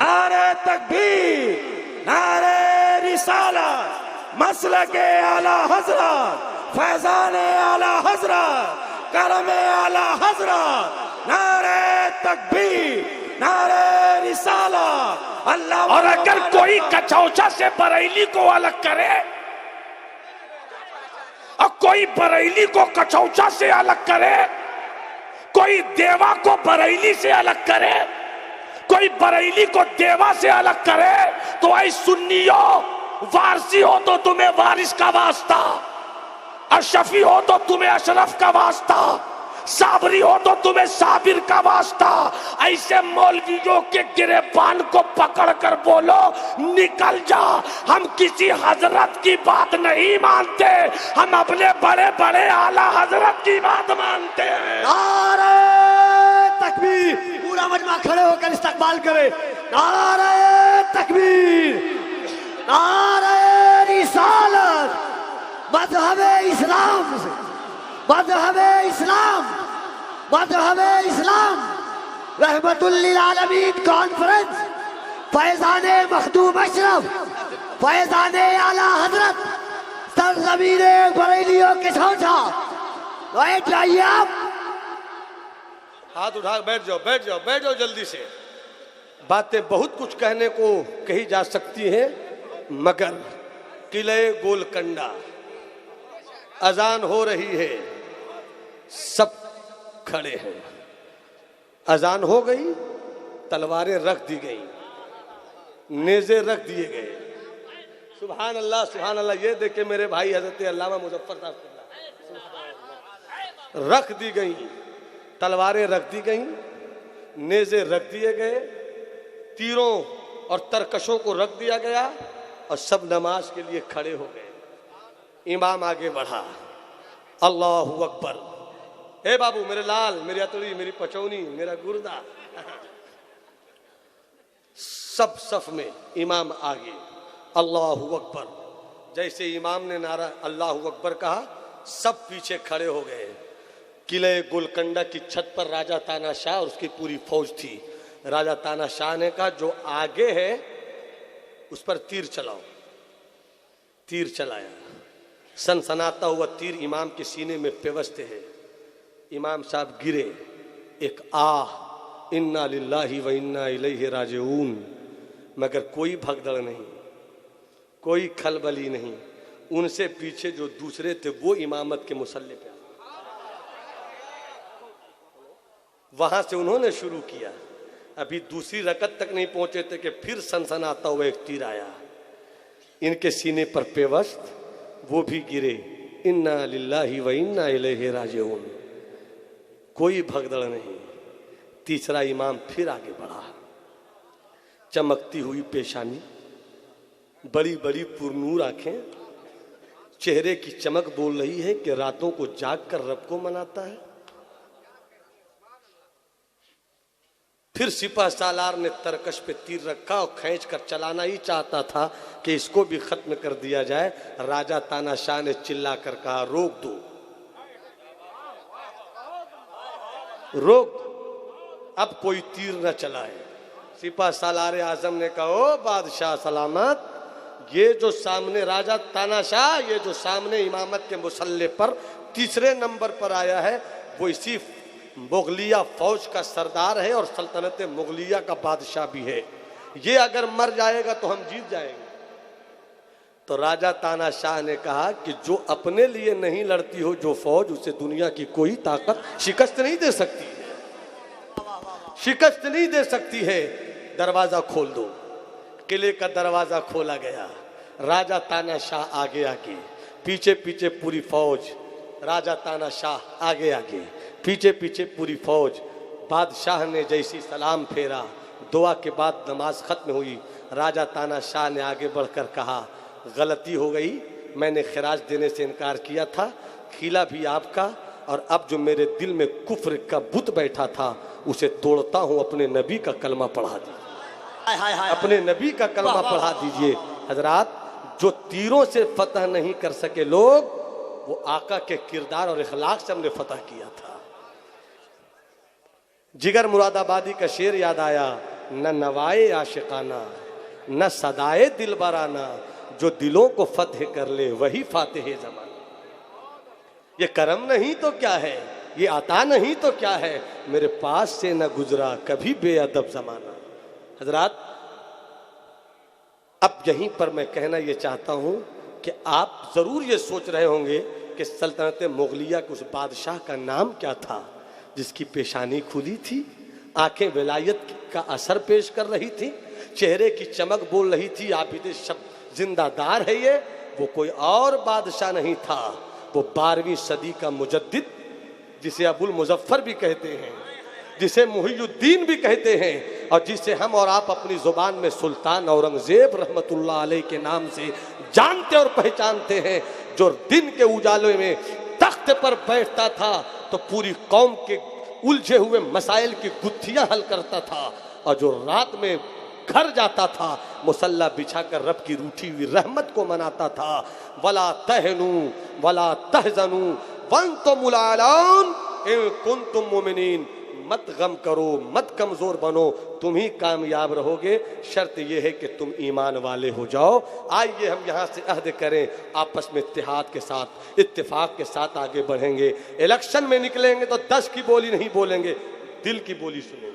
नारे तकबीर, नारे रिसालत, मसलके आला हजरत, फैजाने आला हजरत, करमे आला हजरत, नारे तकबीर, नारे रिसालत। अल्लाह। और अगर कोई कचौचा से बरेली को अलग करे और कोई बरेली को कचौचा से अलग करे, कोई देवा को बरेली से अलग करे, कोई बरेली को देवा से अलग करे, तो ऐ सुन्नियों, वारसी हो तो तुम्हें वारिस का वास्ता, अशफी हो तो तुम्हें अशरफ का वास्ता, साबरी हो तो तुम्हें साबिर का वास्ता। ऐसे मौलवियों के गिरेबान को पकड़कर बोलो निकल जा, हम किसी हजरत की बात नहीं मानते, हम अपने बड़े बड़े आला हजरत की बात मानते हैं। नारे तकबीर, पूरा मजमा खड़े होकर इस्तकबाल करे। नारे तकबीर, नारे रिसालत, मज़हबे इस्लाम से, मज़हबे इस्लाम, मज़हबे इस्लाम, रहमतुल लिल आलमीन कॉन्फ्रेंस, फैज़ाने मखदूम अशरफ, फैज़ाने आला हजरत, सरज़मीने बरेलियों के छौछा। बैठ जाइए आप, हाथ उठा बैठ जाओ, बैठ जाओ, बैठ जाओ जल्दी से। बातें बहुत कुछ कहने को कही जा सकती हैं, मगर किले गोलकंडा अजान हो रही है, सब खड़े हैं। अजान हो गई, तलवारें रख दी गई, नेज़े रख दिए गए। सुभान अल्लाह, सुभान अल्लाह। ये देखे मेरे भाई हजरत अल्लामा मुजफ्फर साहब रख दी गई, तलवारें रख दी गई, नेज़े रख दिए गए, तीरों और तरकशों को रख दिया गया और सब नमाज के लिए खड़े हो गए। इमाम आगे बढ़ा, अल्लाहु अकबर। हे बाबू, मेरे लाल, मेरी अतड़ी, मेरी पचौनी, मेरा गुर्दा, सब सफ में इमाम आगे, अल्लाहु अकबर। जैसे इमाम ने नारा अल्लाहु अकबर कहा, सब पीछे खड़े हो गए। किले गोलकंडा की छत पर राजा तानाशाह और उसकी पूरी फौज थी। राजा तानाशाह ने कहा, जो आगे है उस पर तीर चलाओ। तीर चलाया, सनसनाता हुआ तीर इमाम के सीने में पेवस्ते है। इमाम साहब गिरे। एक आह, इन्ना लिल्लाहि व इन्ना इलैहि राजिऊन, मगर कोई भगदड़ नहीं, कोई खलबली नहीं। उनसे पीछे जो दूसरे थे वो इमामत के मुसल्ले पे, वहां से उन्होंने शुरू किया। अभी दूसरी रकत तक नहीं पहुंचे थे कि फिर सनसनाता हुआ एक तीर आया, इनके सीने पर पेवस्त, वो भी गिरे। इन्ना लिल्लाहि व इन्ना इलैहि राजिऊन। कोई भगदड़ नहीं। तीसरा इमाम फिर आगे बढ़ा। चमकती हुई पेशानी, बड़ी बड़ी पुरनूर आंखें, चेहरे की चमक बोल रही है कि रातों को जाग कर रब को मनाता है। फिर सिपह सालार ने तरकश पे तीर रखा और खींच कर चलाना ही चाहता था कि इसको भी खत्म कर दिया जाए। राजा तानाशाह ने चिल्ला कर कहा, रोक दो, रोक दो, अब कोई तीर न चलाए। सिपह सालार आजम ने कहा, ओ बादशाह सलामत, ये जो सामने राजा तानाशाह, ये जो सामने इमामत के मुसल्ले पर तीसरे नंबर पर आया है, वो इसी मुगलिया फौज का सरदार है और सल्तनत मुगलिया का बादशाह भी है। ये अगर मर जाएगा तो हम जीत जाएंगे। तो राजा तानाशाह ने कहा कि जो अपने लिए नहीं लड़ती हो जो फौज, उसे दुनिया की कोई ताकत शिकस्त नहीं दे सकती है, शिकस्त नहीं दे सकती है। दरवाजा खोल दो। किले का दरवाजा खोला गया। राजा तानाशाह आगे आगे, पीछे पीछे पूरी फौज। राजा तानाशाह आगे आगे, पीछे पीछे पूरी फौज। बादशाह ने जैसी सलाम फेरा, दुआ के बाद नमाज खत्म हुई। राजा तानाशाह ने आगे बढ़कर कहा, गलती हो गई, मैंने खिराज देने से इनकार किया था, किला भी आपका, और अब जो मेरे दिल में कुफ्र का बुत बैठा था उसे तोड़ता हूँ। अपने नबी का कलमा पढ़ा दीजिए, अपने नबी का कलमा पढ़ा दीजिए। हजरात, जो तीरों से फतह नहीं कर सके लोग, वो आका के किरदार और इखलाक से हमने फतह किया था। जिगर मुरादाबादी का शेर याद आया, न नवाए आशिकाना न सदाए दिलबराना, जो दिलों को फतह कर ले वही फातिह ज़माना। ये करम नहीं तो क्या है, ये अता नहीं तो क्या है, मेरे पास से न गुजरा कभी बेअदब ज़माना। हजरात, अब यहीं पर मैं कहना ये चाहता हूं कि आप जरूर ये सोच रहे होंगे कि सल्तनत मुगलिया के उस बादशाह का नाम क्या था जिसकी पेशानी खुली थी, आंखें विलायत का असर पेश कर रही थी, चेहरे की चमक बोल रही थी, आबिद शब जिंदादार है ये। वो कोई और बादशाह नहीं था, वो 12वीं सदी का मुजद्दिद, जिसे अबुल मुजफ्फर भी कहते हैं, जिसे मुहियुद्दीन भी कहते हैं, और जिसे हम और आप अपनी जुबान में सुल्तान औरंगजेब रहमतुल्लाह अलैह के नाम से जानते और पहचानते हैं। जो दिन के उजाले में तख्त पर बैठता था तो पूरी कौम के उलझे हुए मसाइल की गुत्थियां हल करता था, और जो रात में घर जाता था मुसल्ला बिछाकर रब की रूठी हुई रहमत को मनाता था। वला तहनू वला तहजनू वअंतुमुल आलान इन कुंतुम मुमिनीन, मत गम करो, मत कमजोर बनो, तुम ही कामयाब रहोगे, शर्त यह है कि तुम ईमान वाले हो जाओ। आइए हम यहाँ से अहद करें, आपस में इत्तेहाद के साथ, इत्तेफाक के साथ आगे बढ़ेंगे। इलेक्शन में निकलेंगे तो 10 की बोली नहीं बोलेंगे, दिल की बोली सुनेंगे।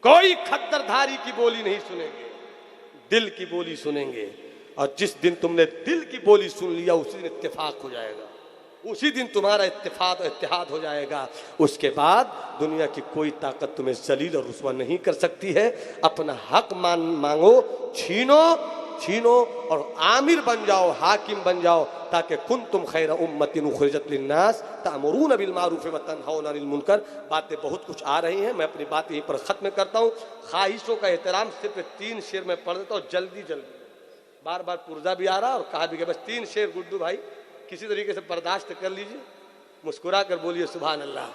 कोई खद्दरधारी की बोली नहीं सुनेंगे, दिल की बोली सुनेंगे। और जिस दिन तुमने दिल की बोली सुन लिया, उसी दिन इत्तेफाक हो जाएगा, उसी दिन तुम्हारा इत्तेहाद हो जाएगा। उसके बाद दुनिया की कोई ताकत तुम्हें जलील और रुस्वा नहीं कर सकती है। अपना हक मांगो, छीनो और आमिर बन जाओ, हाकिम बन जाओ, ताकि कुंतुम खैर उम्मतिन उखरिजत लिन्नास तामुरून बिल मारूफ व तनहौना अनिल मुनकर। बातें बहुत कुछ आ रही हैं, मैं अपनी बात यहीं पर ख़त्म करता हूँ। ख्वाहिशों का एहतराम, सिर्फ 3 शेर में पढ़ देता हूँ जल्दी जल्दी, बार बार पुर्जा भी आ रहा और कहा भी गया, बस 3 शेर गुड्डू भाई किसी तरीके से बर्दाश्त कर लीजिए, मुस्कुरा कर बोलिए सुभान अल्लाह।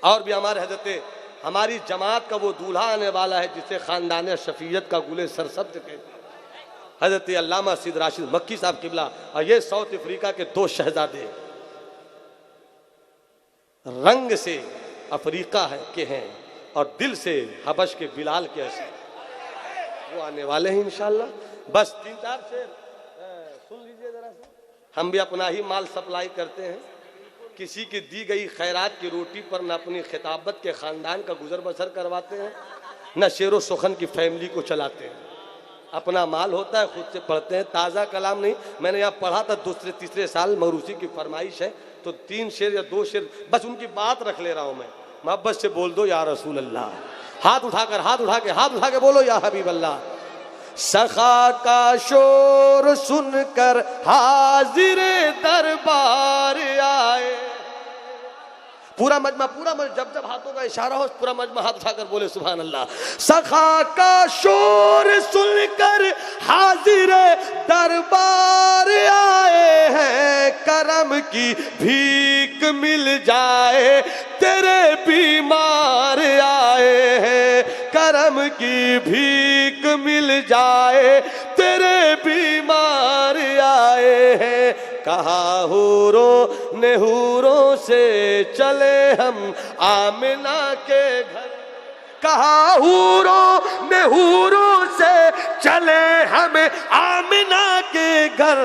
और भी हमारे हजरत, हमारी जमात का वो दूल्हा आने वाला है जिसे खानदान शफीयत का गुले सरसब्ज कहते हैं, हजरत अल्लामा सिद राशिद मक्की साहब किबला। और ये साउथ अफ्रीका के 2 शहजादे, रंग से अफ्रीका के हैं और दिल से हबश के बिलाल के ऐसे, वो आने वाले हैं इंशाल्लाह। बस 3-4 शेर सुन लीजिए जरा सा। हम भी अपना ही माल सप्लाई करते हैं, किसी की दी गई खैरात की रोटी पर न अपनी खिताबत के ख़ानदान का गुजर बसर करवाते हैं, न शेर सुखन की फैमिली को चलाते हैं। अपना माल होता है, खुद से पढ़ते हैं, ताज़ा कलाम नहीं। मैंने यहाँ पढ़ा था 2-3 साल, मगरूसी की फरमाइश है तो 3 शेर या 2 शेर बस उनकी बात रख ले रहा हूँ मैं। मोहब्बत से बोल दो या रसूल अल्लाह, हाथ उठा के बोलो या हबीब अल्लाह। सखा का शोर सुनकर हाजिर दरबार आए, पूरा मजमा जब जब हाथों का इशारा हो पूरा मजमा हाथ उठाकर बोले सुभान अल्लाह। सखा का शोर सुनकर हाजिर दरबार आए हैं, करम की भीख मिल जाए तेरे बीमार आए हैं, करम की भीख मिल जाए तेरे बीमार आए हैं। कहा हूरों ने हूरों से चले हम आमिना के घर, कहा हूरों ने हूरों से चले हमें आमिना के घर,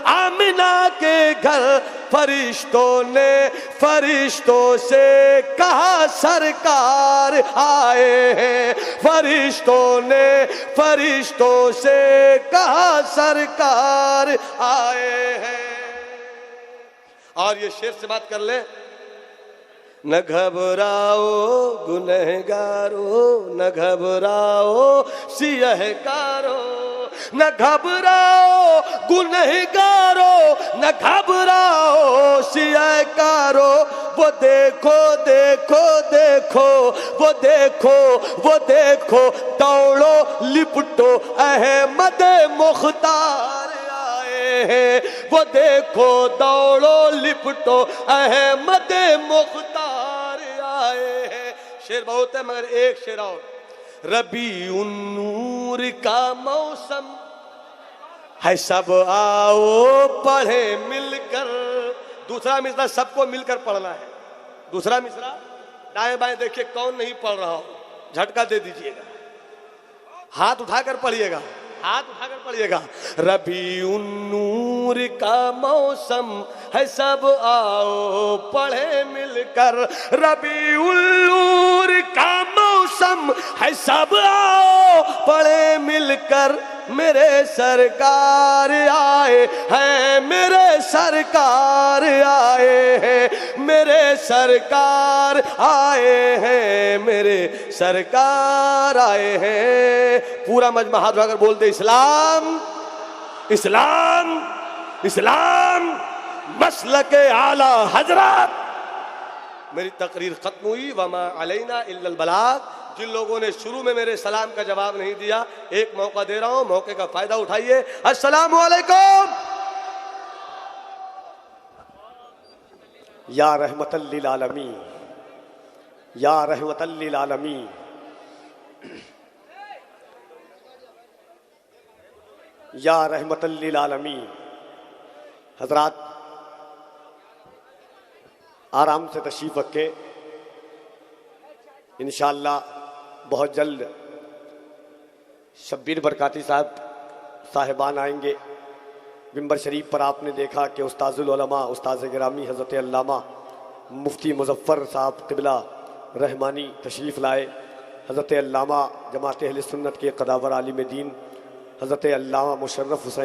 आमिना के घर। फरिश्तों ने फरिश्तों से कहा सरकार आए हैं, फरिश्तों ने फरिश्तों से कहा सरकार आए हैं। और ये शेर से बात कर ले। न घबराओ गुनहगारो, न घबराओ सियहकारो, न घबराओ गुनहगारो, न घबराओ सियहकारो। वो देखो देखो देखो, वो देखो वो देखो, दौड़ो लिपटो अहमद मुख्तार आए हैं। वो देखो दौड़ो लिपटो अहमद मुख्तार आए हैं। शेर बहुत है मगर एक शेर और। रबी उन्नूर का मौसम है, सब आओ पढ़े मिलकर। दूसरा मिसरा सबको मिलकर पढ़ना है। दूसरा मिसरा दाएं बाएं देखिए कौन नहीं पढ़ रहा हो, झटका दे दीजिएगा, हाथ उठाकर पढ़िएगा, हाथ उठाकर पढ़िएगा। रबी उन्नूर का मौसम है, सब आओ पढ़े मिलकर। रबी उन्नूर का मौसम है, सब आओ पढ़े मिलकर। मेरे सरकार आए हैं, मेरे सरकार आए हैं, मेरे सरकार आए हैं, मेरे सरकार आए हैं। पूरा मजमा हाथ उठाकर बोल दे इस्लाम इस्लाम इस्लाम मसलके आला हजरत। मेरी तकरीर खत्म हुई। वमा अलैना इल्लल बलाग। जिन लोगों ने शुरू में मेरे सलाम का जवाब नहीं दिया, एक मौका दे रहा हूं, मौके का फायदा उठाइए। अस्सलामु अलैकुम। या रहमतल लिल आलमीन, या रहमतल लिल आलमीन। या रहमतल लिल आलमीन। हजरात आराम से तशरीफ रखे। इंशाअल्लाह बहुत जल्द शब्बीर बरकाती साहिबान आएंगे। मिंबर शरीफ पर आपने देखा कि उस्ताजुल उलमा उस्ताद गिरामी हज़रत अल्लामा मुफ्ती मुज़फ़्फ़र साहब क़िबला रहमानी तशरीफ़ लाए। हज़रत अल्लामा जमात अहले सुन्नत के क़दावर आलिम दीन हज़रत अल्लामा मुशर्रफ हुसैन